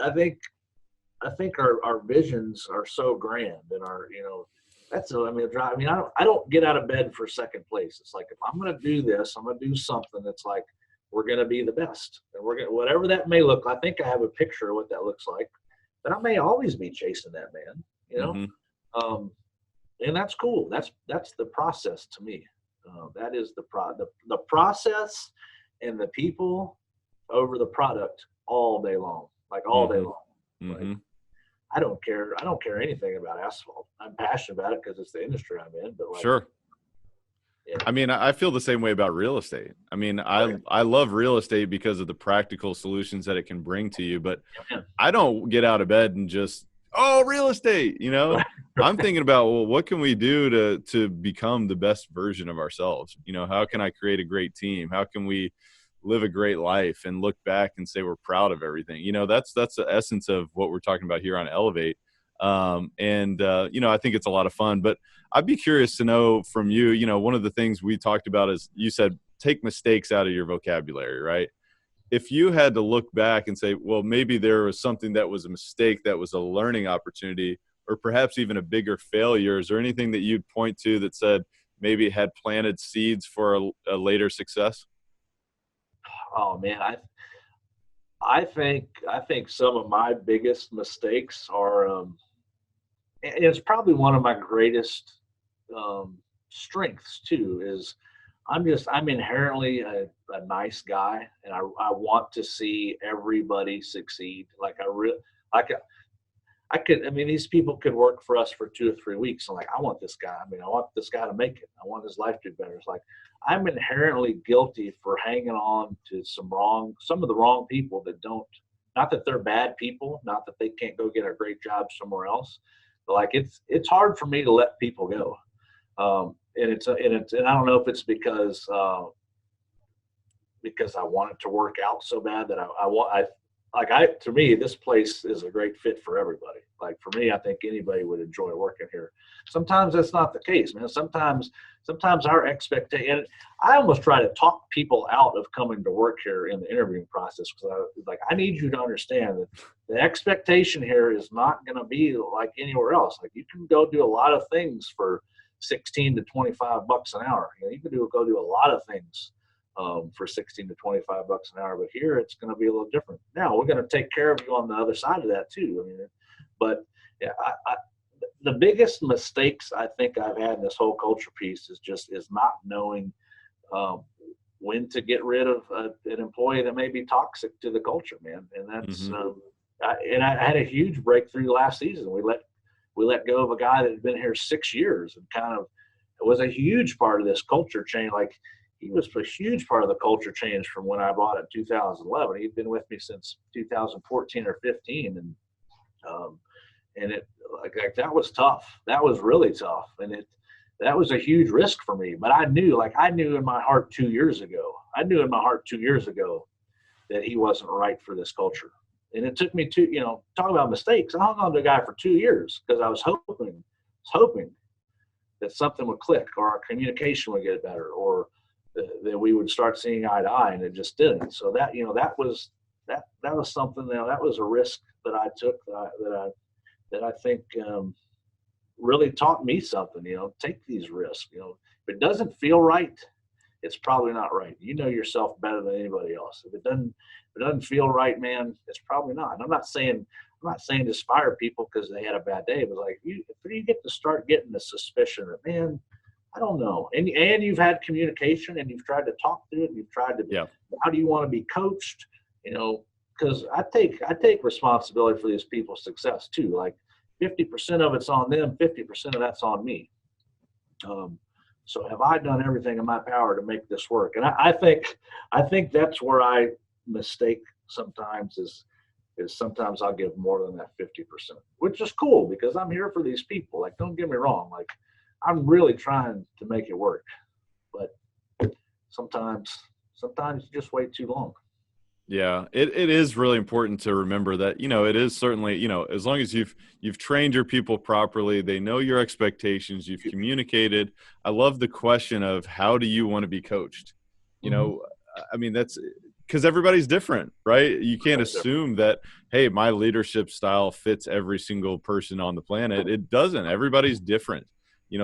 our visions are so grand, and I don't get out of bed for second place. It's like, if I'm going to do this, I'm going to do something that's like, we're going to be the best, and we're going to, whatever that may look. I think I have a picture of what that looks like, but I may always be chasing that, man, and that's cool. That's the process to me. That is the process and the people over the product all day long, like all day long. Like, I don't care anything about asphalt. I'm passionate about it because it's the industry I'm in. But sure. Yeah. I mean, I feel the same way about real estate. I mean, I love real estate because of the practical solutions that it can bring to you. But I don't get out of bed and just, real estate, I'm thinking about, well, what can we do to become the best version of ourselves? How can I create a great team? How can we live a great life and look back and say we're proud of everything? That's the essence of what we're talking about here on Elevate. I think it's a lot of fun. But I'd be curious to know from you, one of the things we talked about is, you said, take mistakes out of your vocabulary, right? If you had to look back and say, well, maybe there was something that was a mistake that was a learning opportunity, or perhaps even a bigger failure, is there anything that you'd point to that said maybe it had planted seeds for a later success? Oh man, I think some of my biggest mistakes are, and it's probably one of my greatest strengths too, is I'm inherently a nice guy, and I want to see everybody succeed. Like these people could work for us for 2 or 3 weeks. I'm like, I want this guy. I want this guy to make it. I want his life to be better. It's like, I'm inherently guilty for hanging on to some of the wrong people that don't, not that they're bad people, not that they can't go get a great job somewhere else, but like, it's hard for me to let people go. And I don't know if it's because I want it to work out so bad that to me, this place is a great fit for everybody. Like for me, I think anybody would enjoy working here. Sometimes that's not the case, man. Sometimes our expectation, and I almost try to talk people out of coming to work here in the interviewing process, because I need you to understand that the expectation here is not going to be like anywhere else. Like you can go do a lot of things for 16 to 25 bucks an hour. You can go do a lot of things for 16 to 25 bucks an hour, but here it's going to be a little different. Now we're going to take care of you on the other side of that too. I mean, but yeah, the biggest mistakes I think I've had in this whole culture piece is not knowing when to get rid of an employee that may be toxic to the culture, man. And that's I had a huge breakthrough last season. We let go of a guy that had been here 6 years, and kind of it was a huge part of this culture change. Like he was a huge part of the culture change from when I bought it in 2011. He'd been with me since 2014 or 15, and it like that was tough. That was really tough, and that was a huge risk for me. But I knew in my heart 2 years ago. I knew in my heart 2 years ago that he wasn't right for this culture. And it took me talk about mistakes. I hung on to a guy for 2 years because I was hoping that something would click, or our communication would get better, or that we would start seeing eye to eye, and it just didn't. So that was something that was a risk that I took that I think really taught me something. Take these risks. If it doesn't feel right, it's probably not right. You know yourself better than anybody else. If it doesn't feel right, man, it's probably not. And I'm not saying just fire people because they had a bad day, but like you get to start getting the suspicion that, man, I don't know. And you've had communication, and you've tried to talk through it, and you've tried to, how do you want to be coached? Because I take responsibility for these people's success too. Like 50% of it's on them, 50% of that's on me. So have I done everything in my power to make this work? And I think that's where I mistake sometimes is sometimes I'll give more than that 50%, which is cool because I'm here for these people. Like, don't get me wrong. Like, I'm really trying to make it work, but sometimes you just wait too long. Yeah, it is really important to remember that, it is certainly, as long as you've trained your people properly, they know your expectations, you've communicated. I love the question of how do you want to be coached? I mean, that's because everybody's different, right? You can't assume that, hey, my leadership style fits every single person on the planet. It doesn't. Everybody's different.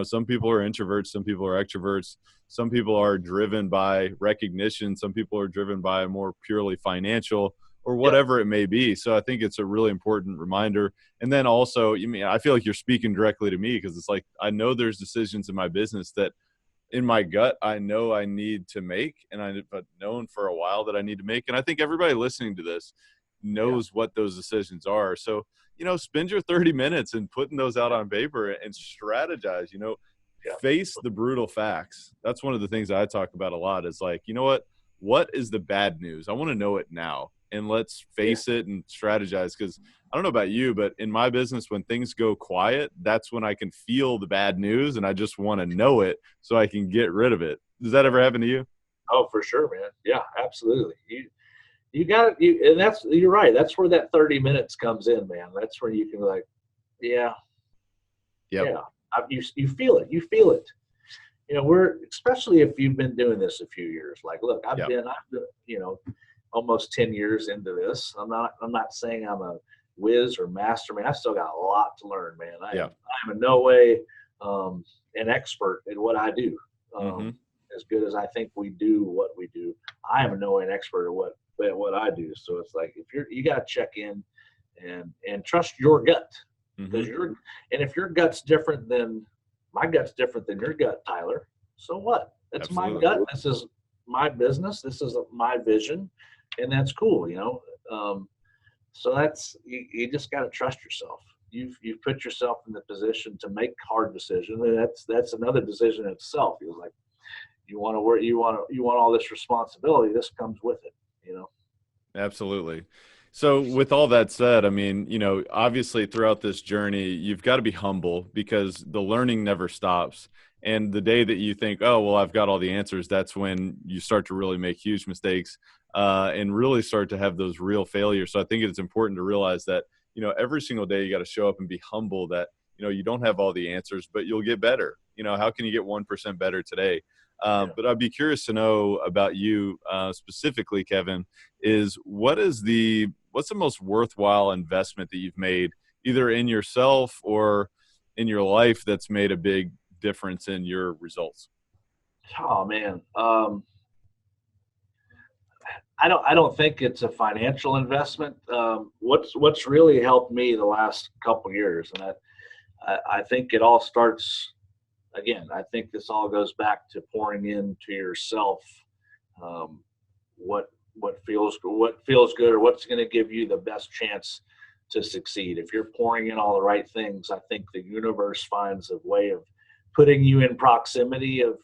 Some people are introverts, some people are extroverts, some people are driven by recognition, some people are driven by more purely financial or whatever it may be. So I think it's a really important reminder. And then also, I feel like you're speaking directly to me because it's like, I know there's decisions in my business that in my gut, I know I need to make, and I've known for a while that I need to make. And I think everybody listening to this knows what those decisions are. So, spend your 30 minutes and putting those out on paper and strategize, face the brutal facts. That's one of the things I talk about a lot is like, what is the bad news? I want to know it now, and let's face it and strategize. Because I don't know about you, but in my business, when things go quiet, that's when I can feel the bad news, and I just want to know it so I can get rid of it. Does that ever happen to you? Oh, for sure, man. Yeah, absolutely. You got it. And you're right. That's where that 30 minutes comes in, man. That's where you can be like, you feel it. You feel it. Especially if you've been doing this a few years. Like, look, I've been, almost 10 years into this. I'm not saying I'm a whiz or master, man. I still got a lot to learn, man. I'm in no way an expert in what I do. As good as I think we do what we do, I am in no way an expert at what I do. So it's like, you got to check in and trust your gut, because if your gut's different than my gut's different than your gut, Tyler. So what? That's Absolutely. My gut. This is my business. This is my vision, and that's cool, So that's you just got to trust yourself. You've put yourself in the position to make hard decisions, and that's another decision in itself. You're like, you want to work, you want all this responsibility. This comes with it, Absolutely. So with all that said, I mean, obviously throughout this journey, you've got to be humble because the learning never stops. And the day that you think, oh, well, I've got all the answers, that's when you start to really make huge mistakes. and really start to have those real failures. So I think it's important to realize that, every single day you got to show up and be humble that, you don't have all the answers, but you'll get better. How can you get 1% better today? But I'd be curious to know about you specifically, Kevin, what's the most worthwhile investment that you've made either in yourself or in your life that's made a big difference in your results? Oh man. I don't think it's a financial investment. What's really helped me the last couple of years, and I think it all starts again. I think this all goes back to pouring into yourself. What feels good, or what's going to give you the best chance to succeed. If you're pouring in all the right things, I think the universe finds a way of putting you in proximity of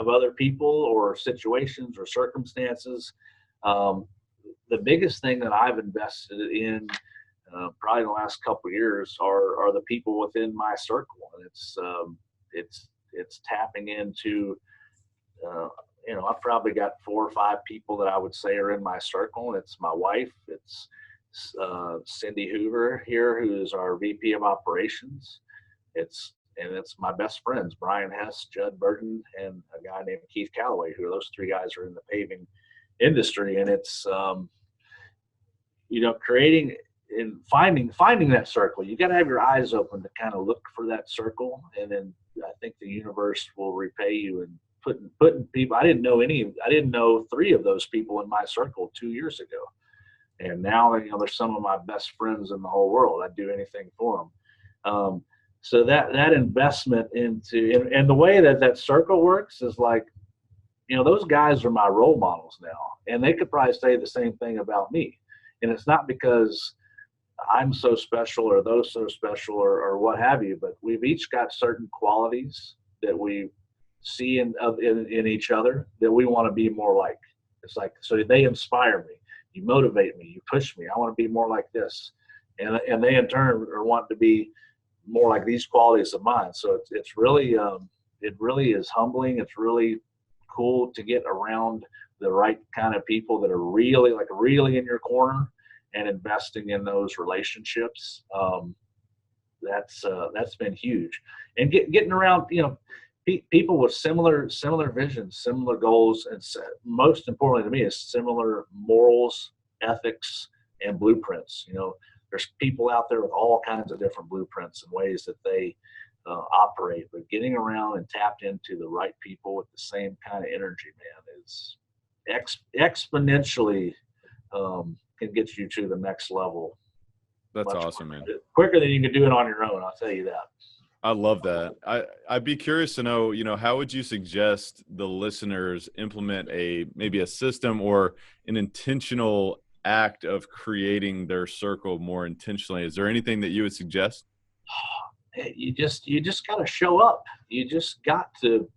other people or situations or circumstances. The biggest thing that I've invested in probably in the last couple of years are the people within my circle, and it's tapping into I've probably got 4 or 5 people that I would say are in my circle. It's my wife, it's Cindy Hoover here, who is our VP of operations. It's my best friends, Brian Hess, Judd Burton, and a guy named Keith Calloway, who those 3 guys are in the paving industry. And it's creating and finding that circle. You got to have your eyes open to kind of look for that circle, and then I think the universe will repay you. And putting people, I didn't know 3 of those people in my circle 2 years ago, and now they're some of my best friends in the whole world. I'd do anything for them. So that investment into, and the way that circle works is like, those guys are my role models now, and they could probably say the same thing about me. And it's not because I'm so special or those so special or what have you, but we've each got certain qualities that we see in each other that we want to be more like. It's like, so they inspire me, you motivate me, you push me. I want to be more like this, and they in turn are wanting to be more like these qualities of mine. So it's really it really is humbling. It's really cool to get around the right kind of people that are really in your corner and investing in those relationships. That's been huge, and getting around people with similar visions, similar goals, and most importantly to me is similar morals, ethics, and blueprints. There's people out there with all kinds of different blueprints and ways that they operate, but getting around and tapped into the right people with the same kind of energy, man, is exponentially can get you to the next level. That's awesome, man. Quicker than you can do it on your own, I'll tell you that. I love that. I'd be curious to know, how would you suggest the listeners implement maybe a system or an intentional act of creating their circle more intentionally? Is there anything that you would suggest? You just got to show up. You just got to,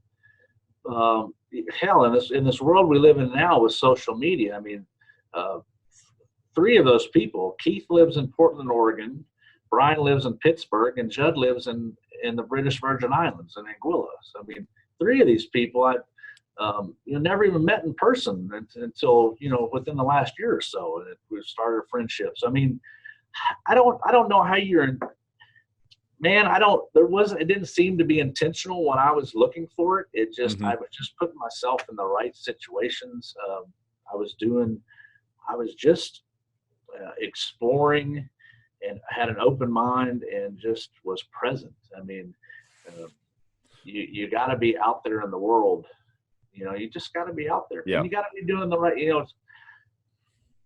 hell, in this world we live in now with social media. I mean, 3 of those people, Keith lives in Portland, Oregon, Brian lives in Pittsburgh, and Judd lives in the British Virgin Islands in Anguilla. So, I mean, 3 of these people I never even met in person until within the last year or so, and we started a friendship. So, I mean, I don't know how you're, man. It didn't seem to be intentional when I was looking for it. It just, I was just putting myself in the right situations. I was just exploring and had an open mind and just was present. I mean, you got to be out there in the world. You just got to be out there. Yeah. And you got to be doing the right.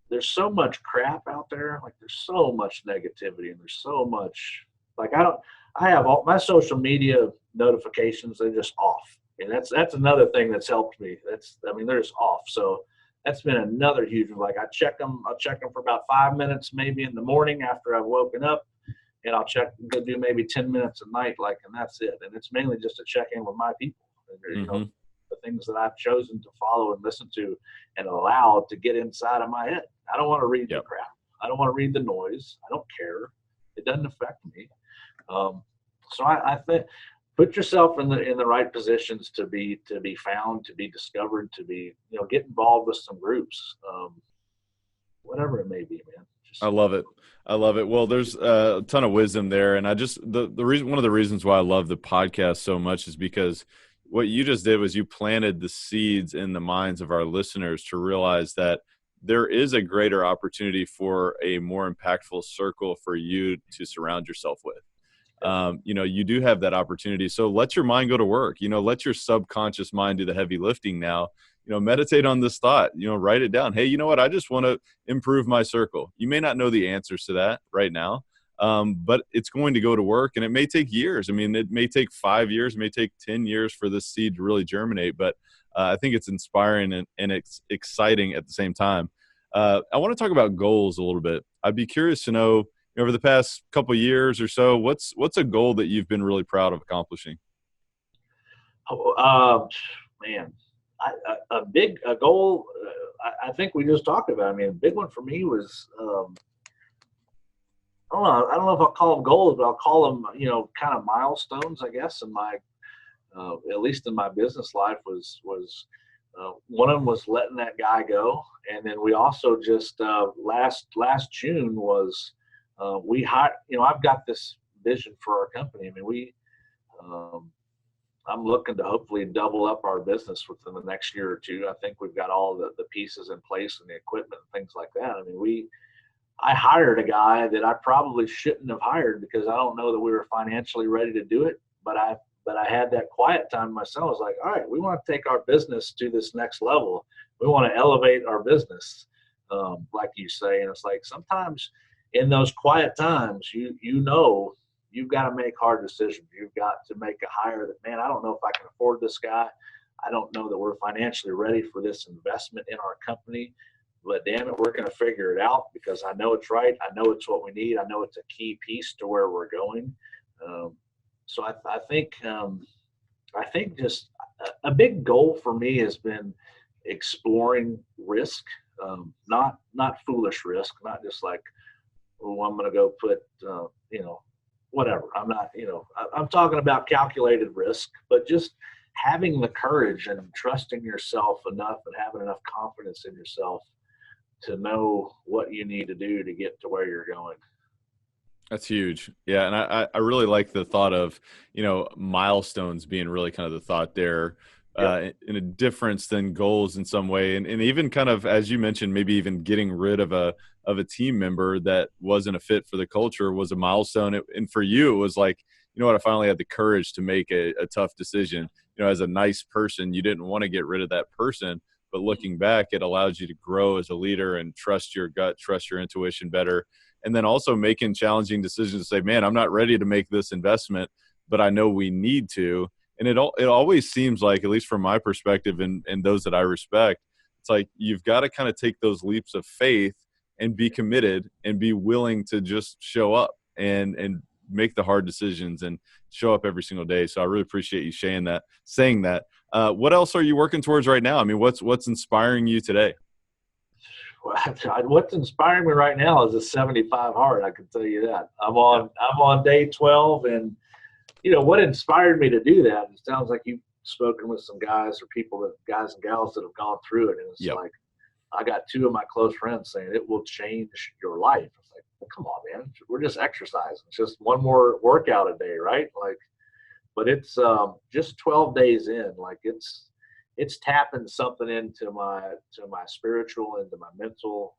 There's so much crap out there. Like, there's so much negativity, and there's so much. Like, I have all my social media notifications. They're just off, and that's another thing that's helped me. They're just off. So that's been another huge one. Like, I'll check them for about 5 minutes, maybe in the morning after I've woken up, and I'll go do maybe 10 minutes a night, and that's it. And it's mainly just to check in with my people, the things that I've chosen to follow and listen to and allow to get inside of my head. I don't want to read the crap. I don't want to read the noise. I don't care. It doesn't affect me. So I think put yourself in the right positions to be found, to be discovered, to be, get involved with some groups, whatever it may be, man. I love it. I love it. Well, there's a ton of wisdom there. And I just, the reason, one of the reasons why I love the podcast so much is because what you just did was you planted the seeds in the minds of our listeners to realize that there is a greater opportunity for a more impactful circle for you to surround yourself with. You do have that opportunity. So let your mind go to work, let your subconscious mind do the heavy lifting now. Meditate on this thought, write it down. Hey, you know what? I just want to improve my circle. You may not know the answers to that right now, but it's going to go to work, and it may take years. I mean, it may take 5 years, it may take 10 years for this seed to really germinate, but I think it's inspiring and it's exciting at the same time. I want to talk about goals a little bit. I'd be curious to know, over the past couple of years or so, what's a goal that you've been really proud of accomplishing? Oh, man. A goal, I think we just talked about. I mean, a big one for me was, I don't know if I'll call them goals, but I'll call them, kind of milestones, I guess, in my, at least in my business life was one of them was letting that guy go. And then we also just, last June was, we hired, I've got this vision for our company. I mean, I'm looking to hopefully double up our business within the next year or two. I think we've got all the pieces in place and the equipment and things like that. I mean, I hired a guy that I probably shouldn't have hired because I don't know that we were financially ready to do it. But I had that quiet time myself. I was like, all right, we want to take our business to this next level. We want to elevate our business, like you say. And it's like sometimes in those quiet times, you've got to make hard decisions. You've got to make a hire that, man, I don't know if I can afford this guy. I don't know that we're financially ready for this investment in our company, but damn it, we're going to figure it out because I know it's right. I know it's what we need. I know it's a key piece to where we're going. So I think just a big goal for me has been exploring risk, not foolish risk, not just like, oh, I'm going to go put, whatever. I'm not, I'm talking about calculated risk, but just having the courage and trusting yourself enough and having enough confidence in yourself to know what you need to do to get to where you're going. That's huge. Yeah. And I really like the thought of, milestones being really kind of the thought there, in a difference than goals in some way. And even kind of, as you mentioned, maybe even getting rid of a team member that wasn't a fit for the culture was a milestone. And for you, it was like, I finally had the courage to make a tough decision. As a nice person, you didn't want to get rid of that person, but looking back, it allows you to grow as a leader and trust your gut, trust your intuition better. And then also making challenging decisions to say, man, I'm not ready to make this investment, but I know we need to. And it always seems like, at least from my perspective and those that I respect, it's like you've got to kind of take those leaps of faith and be committed and be willing to just show up and make the hard decisions and show up every single day. So I really appreciate you saying that. What else are you working towards right now? I mean, what's inspiring you today? What's inspiring me right now is a 75 hard. I can tell you that. I'm on day 12, and what inspired me to do that. It sounds like you've spoken with some guys and gals that have gone through it, and it's like I got two of my close friends saying it will change your life. It's like, well, come on, man, we're just exercising. It's just one more workout a day, right? Like, but it's just 12 days in. Like it's tapping something into my spiritual, into my mental.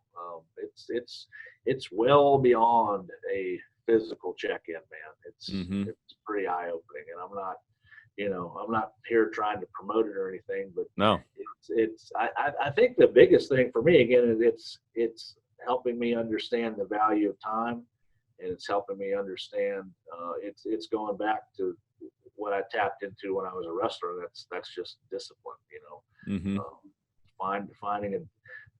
It's well beyond a physical check-in, man. It's pretty eye-opening, and I'm not here trying to promote it or anything, but no, I think the biggest thing for me again is it's helping me understand the value of time, and it's helping me understand it's going back to what I tapped into when I was a wrestler. That's just discipline,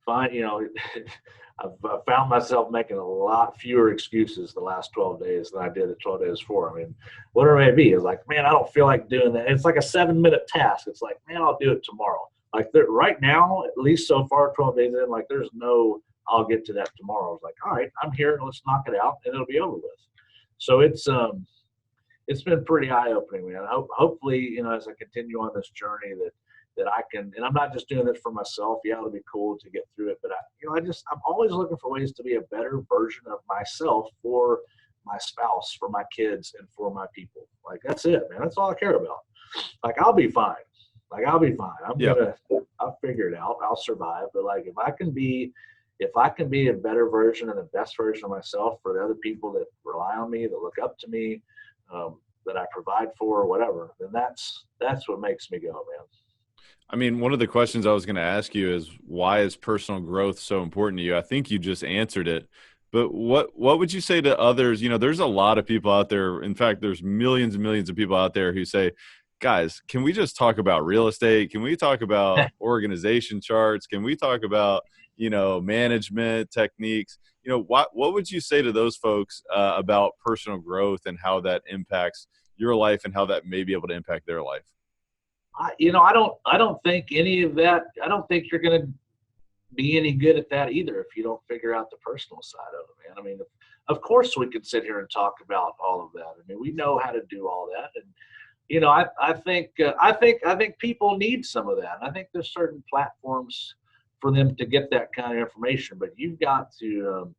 I've found myself making a lot fewer excuses the last 12 days than I did the 12 days before. I mean, whatever it may be, it's like, man, I don't feel like doing that. It's like a 7-minute task. It's like, man, I'll do it tomorrow. Like right now, at least so far, 12 days in, like there's no, I'll get to that tomorrow. It's like, all right, I'm here, let's knock it out and it'll be over with. So it's it's been pretty eye-opening, man. Hopefully, you know, as I continue on this journey that I can, and I'm not just doing this for myself. Yeah, it'll be cool to get through it, but I'm always looking for ways to be a better version of myself for my spouse, for my kids, and for my people. Like, that's it, man. That's all I care about. Like, I'll be fine. I'll figure it out. I'll survive. But like, if I can be a better version and the best version of myself for the other people that rely on me, that look up to me, that I provide for, or whatever, then that's what makes me go, man. I mean, one of the questions I was going to ask you is, why is personal growth so important to you? I think you just answered it. But what would you say to others? You know, there's a lot of people out there. In fact, there's millions and millions of people out there who say, guys, can we just talk about real estate? Can we talk about organization charts? Can we talk about, you know, management techniques? You know, what would you say to those folks about personal growth and how that impacts your life and how that may be able to impact their life? I don't think any of that. I don't think you're going to be any good at that either if you don't figure out the personal side of it, man. I mean, of course we could sit here and talk about all of that. I mean, we know how to do all that, and you know, I think people need some of that. And I think there's certain platforms for them to get that kind of information, but you've got to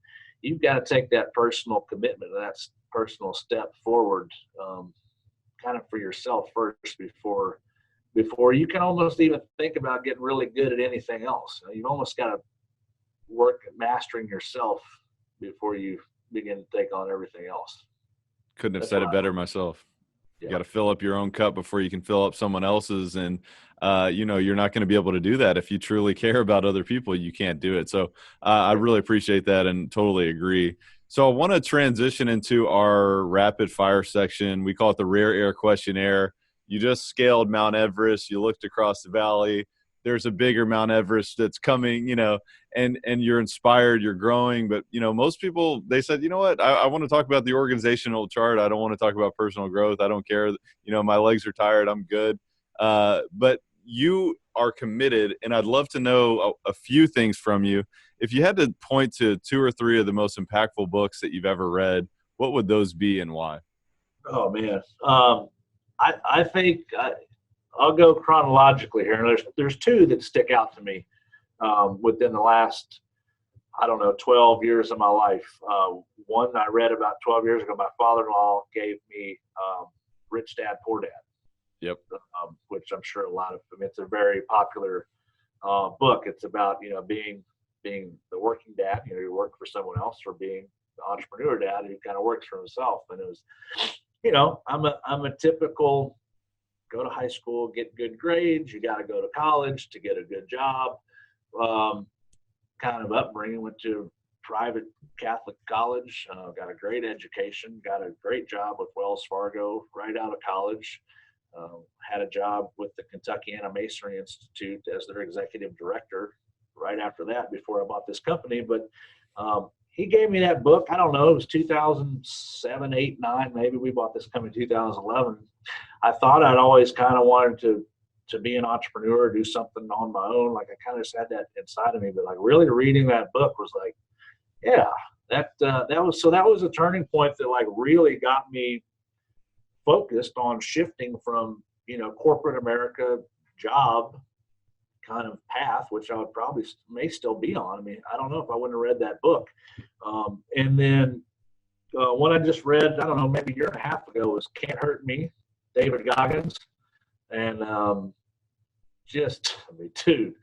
take that personal commitment, that personal step forward, kind of for yourself first before you can almost even think about getting really good at anything else. You've almost got to work at mastering yourself before you begin to take on everything else. Couldn't have said it better myself. You got to fill up your own cup before you can fill up someone else's. And, you know, you're not going to be able to do that. If you truly care about other people, you can't do it. So I really appreciate that and totally agree. So I want to transition into our rapid fire section. We call it the Rare Air Questionnaire. You just scaled Mount Everest. You looked across the valley. There's a bigger Mount Everest that's coming, you know, and you're inspired, you're growing. But, you know, most people, they said, you know what, I want to talk about the organizational chart. I don't want to talk about personal growth. I don't care. You know, my legs are tired. I'm good. But you are committed, and I'd love to know a few things from you. If you had to point to 2 or 3 of the most impactful books that you've ever read, what would those be and why? Oh, man. I think I'll go chronologically here. And there's 2 that stick out to me within the last, 12 years of my life. One I read about 12 years ago. My father-in-law gave me Rich Dad, Poor Dad. Yep. Which I'm sure it's a very popular book. It's about, you know, being the working dad, you know, you work for someone else, or being the entrepreneur dad who kind of works for himself. And it was, you know, I'm a typical go to high school, get good grades. You got to go to college to get a good job. Kind of upbringing. Went to private Catholic college. Got a great education. Got a great job with Wells Fargo right out of college. Had a job with the Kentucky Masonry Institute as their executive director right after that, before I bought this company. But he gave me that book. I don't know. It was 2007, 8, 9. Maybe we bought this company in 2011. I thought I'd always kind of wanted to be an entrepreneur, do something on my own. Like, I kind of just had that inside of me. But like, really reading that book was like, yeah, that was a turning point that like really got me focused on shifting from, you know, corporate America job kind of path, which I would probably may still be on. I mean, I don't know if I wouldn't have read that book. And then one I just read, I don't know, maybe a year and a half ago, was Can't Hurt Me, David Goggins. And dude,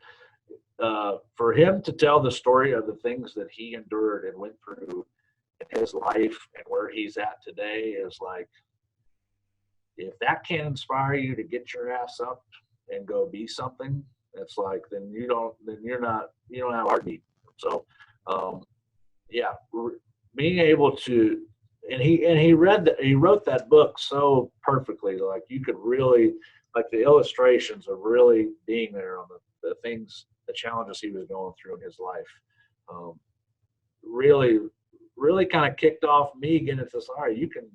for him to tell the story of the things that he endured and went through in his life and where he's at today is like, if that can't inspire you to get your ass up and go be something, it's like, then you don't have a heartbeat. So, yeah, being able to, and he wrote that book so perfectly. Like, you could really, like, the illustrations of really being there on the things, the challenges he was going through in his life. Really, really kind of kicked off me getting into this. All right, you can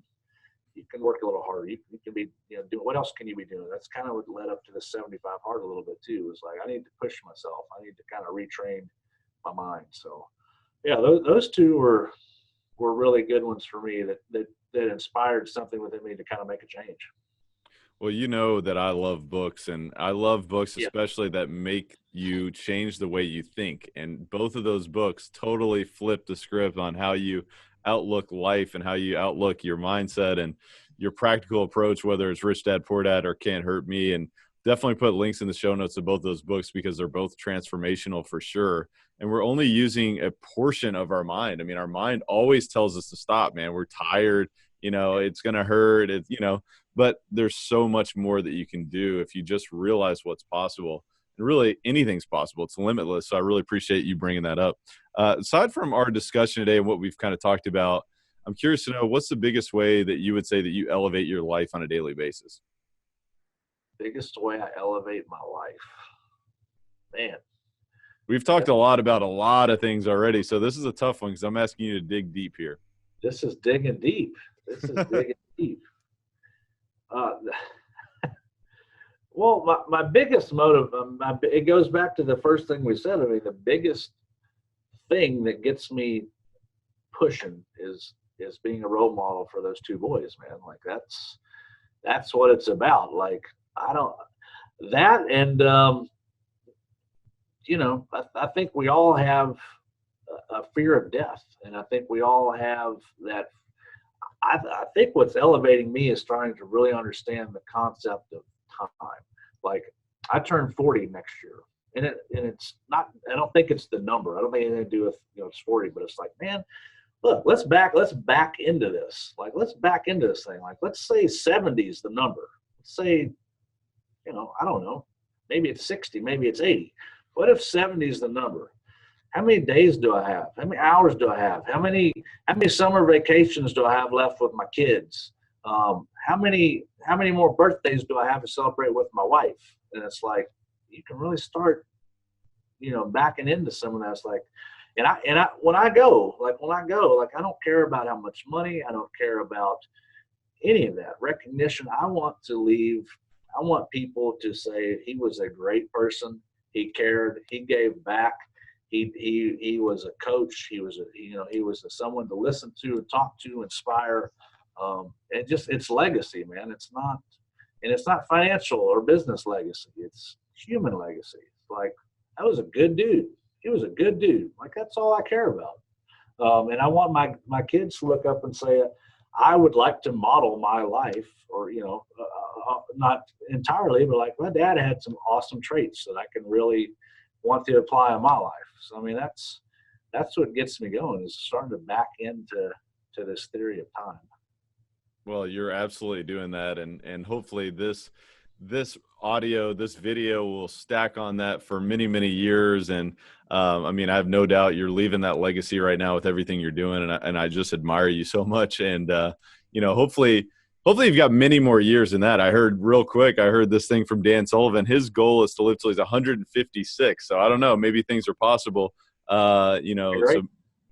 work a little harder. You can be, you know, what else can you be doing? That's kind of what led up to the 75 hard a little bit too. It's like, I need to push myself. I need to kind of retrain my mind. So yeah, those 2 were really good ones for me that that inspired something within me to kind of make a change. Well, you know that I love books, and I love books Yeah. especially that make you change the way you think. And both of those books totally flip the script on how you outlook life and how you outlook your mindset and your practical approach, whether it's Rich Dad Poor Dad or Can't Hurt Me. And definitely put links in the show notes of both those books because they're both transformational for sure. And we're only using a portion of our mind. I mean, our mind always tells us to stop, man. We're tired, it's going to hurt. But there's so much more that you can do if you just realize what's possible. And really, anything's possible. It's limitless. So I really appreciate you bringing that up. Aside from our discussion today and what we've kind of talked about, I'm curious to know, what's the biggest way that you would say that you elevate your life on a daily basis? Biggest way I elevate my life, man. We've talked a lot about a lot of things already. So this is a tough one because I'm asking you to dig deep here. This is digging deep. Digging deep. Well, my biggest motive, it goes back to the first thing we said. I mean, the biggest thing that gets me pushing is being a role model for those two boys, man. Like that's what it's about. Like I think we all have a fear of death, and I think we all have that. I think what's elevating me is starting to really understand the concept of time. Like, I turn 40 next year, and it's not. I don't think it's the number. I don't think anything to do with it's 40, but it's like, man, look, let's back into this. Like, let's back into this thing. Like, let's say 70 is the number. Let's say, I don't know, maybe it's 60, maybe it's 80. What if 70 is the number? How many days do I have? How many hours do I have? How many summer vacations do I have left with my kids? How many more birthdays do I have to celebrate with my wife? And it's like, you can really start, backing into some of that. It's like, when I go, I don't care about how much money. I don't care about any of that recognition. I want people to say he was a great person. He cared. He gave back. He was a coach. He was someone to listen to and talk to, inspire. It's legacy, man. It's not financial or business legacy. It's human legacy. It's like, that was a good dude. He was a good dude. Like, that's all I care about. And I want my kids to look up and say, I would like to model my life, or not entirely, but like, my dad had some awesome traits that I can really want to apply in my life. So I mean, that's what gets me going, is starting to back into this theory of time. Well, you're absolutely doing that, and hopefully this audio, this video will stack on that for many, many years. And I mean, I have no doubt you're leaving that legacy right now with everything you're doing, and I just admire you so much. And hopefully you've got many more years than that. I heard this thing from Dan Sullivan. His goal is to live till he's 156. So I don't know, maybe things are possible. So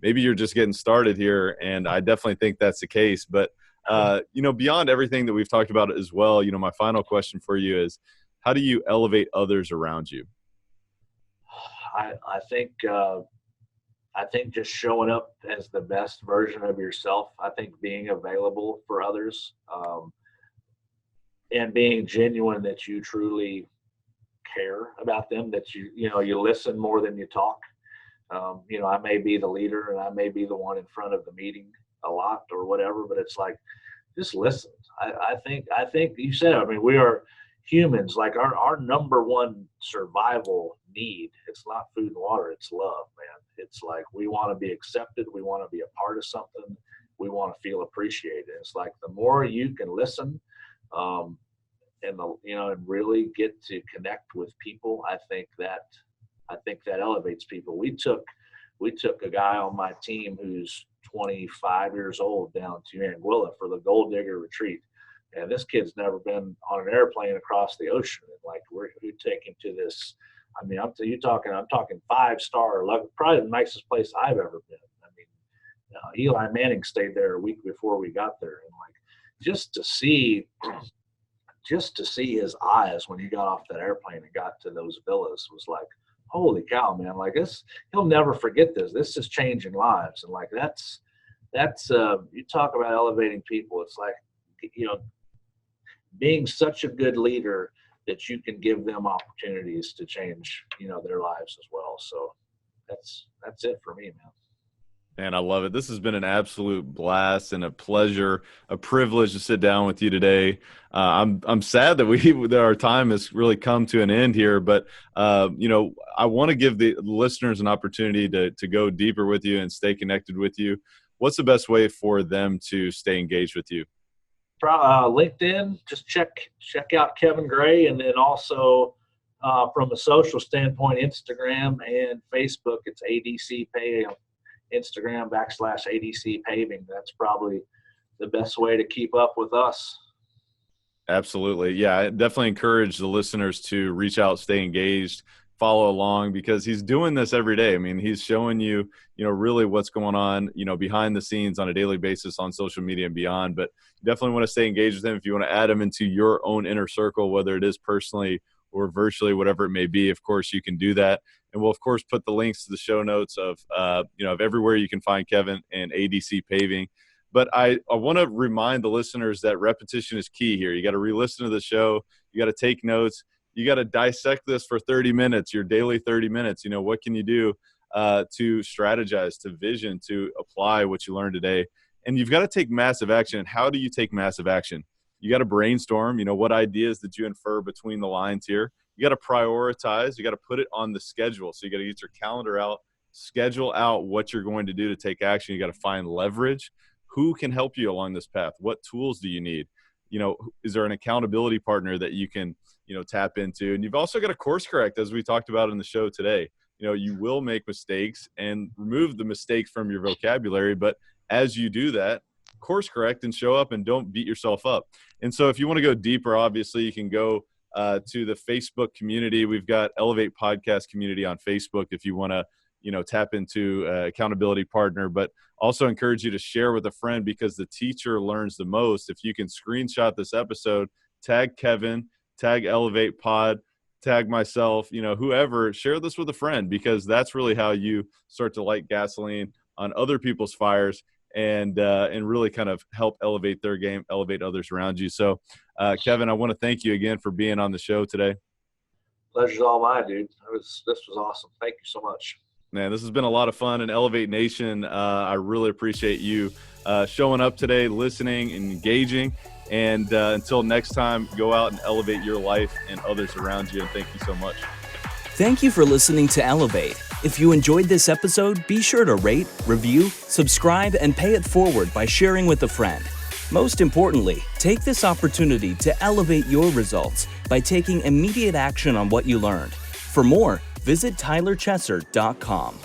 maybe you're just getting started here, and I definitely think that's the case. But beyond everything that we've talked about as well, my final question for you is, how do you elevate others around you? I think just showing up as the best version of yourself. I think being available for others, and being genuine, that you truly care about them, that you listen more than you talk. I may be the leader and I may be the one in front of the meeting a lot or whatever, but it's like, just listen. I think you said, I mean, we are humans. Like, our number one survival need, it's not food and water, it's love, man. It's like, we want to be accepted. We want to be a part of something. We want to feel appreciated. It's like, the more you can listen, and really get to connect with people, I think that elevates people. We took a guy on my team who's 25 years old down to Anguilla for the Gold Digger Retreat. And this kid's never been on an airplane across the ocean. And like, we take him to this. I mean, I'm talking 5-star, probably the nicest place I've ever been. I mean, Eli Manning stayed there a week before we got there, and like, just to see his eyes when he got off that airplane and got to those villas was like, holy cow, man! Like, this, he'll never forget this. This is changing lives, and like, that's that's you talk about elevating people. It's like, being such a good leader that you can give them opportunities to change, their lives as well. So that's it for me, man. And I love it. This has been an absolute blast and a pleasure, a privilege to sit down with you today. I'm sad that our time has really come to an end here, but I want to give the listeners an opportunity to go deeper with you and stay connected with you. What's the best way for them to stay engaged with you? LinkedIn, just check out Kevin Gray, and then also from a social standpoint, Instagram and Facebook, it's ADC Paving. Instagram /ADC Paving. That's probably the best way to keep up with us. Absolutely. Yeah, I definitely encourage the listeners to reach out, stay engaged, follow along, because he's doing this every day. I mean, he's showing you, really what's going on, behind the scenes on a daily basis on social media and beyond. But you definitely want to stay engaged with him. If you want to add him into your own inner circle, whether it is personally or virtually, whatever it may be, of course, you can do that. And we'll, of course, put the links to the show notes of everywhere you can find Kevin and ADC Paving. But I want to remind the listeners that repetition is key here. You got to re-listen to the show. You got to take notes. You got to dissect this for 30 minutes, your daily 30 minutes. What can you do to strategize, to vision, to apply what you learned today? And you've got to take massive action. And how do you take massive action? You got to brainstorm, what ideas did you infer between the lines here? You got to prioritize. You got to put it on the schedule. So you got to get your calendar out, schedule out what you're going to do to take action. You got to find leverage. Who can help you along this path? What tools do you need? Is there an accountability partner that you can, tap into? And you've also got to course correct, as we talked about in the show today. You will make mistakes, and remove the mistakes from your vocabulary. But as you do that, course correct and show up, and don't beat yourself up. And so if you want to go deeper, obviously you can go to the Facebook community. We've got Elevate Podcast community on Facebook if you want to, tap into accountability partner, but also encourage you to share with a friend, because the teacher learns the most. If you can screenshot this episode, tag Kevin, tag Elevate Pod, tag myself, whoever, share this with a friend, because that's really how you start to light gasoline on other people's fires and really kind of help elevate their game, elevate others around you. So, Kevin, I want to thank you again for being on the show today. Pleasure's all mine, dude. This was awesome. Thank you so much. Man, this has been a lot of fun. And Elevate Nation, I really appreciate you showing up today, listening and engaging. And until next time, go out and elevate your life and others around you. And thank you so much. Thank you for listening to Elevate. If you enjoyed this episode, be sure to rate, review, subscribe, and pay it forward by sharing with a friend. Most importantly, take this opportunity to elevate your results by taking immediate action on what you learned. For more, visit tylerchesser.com.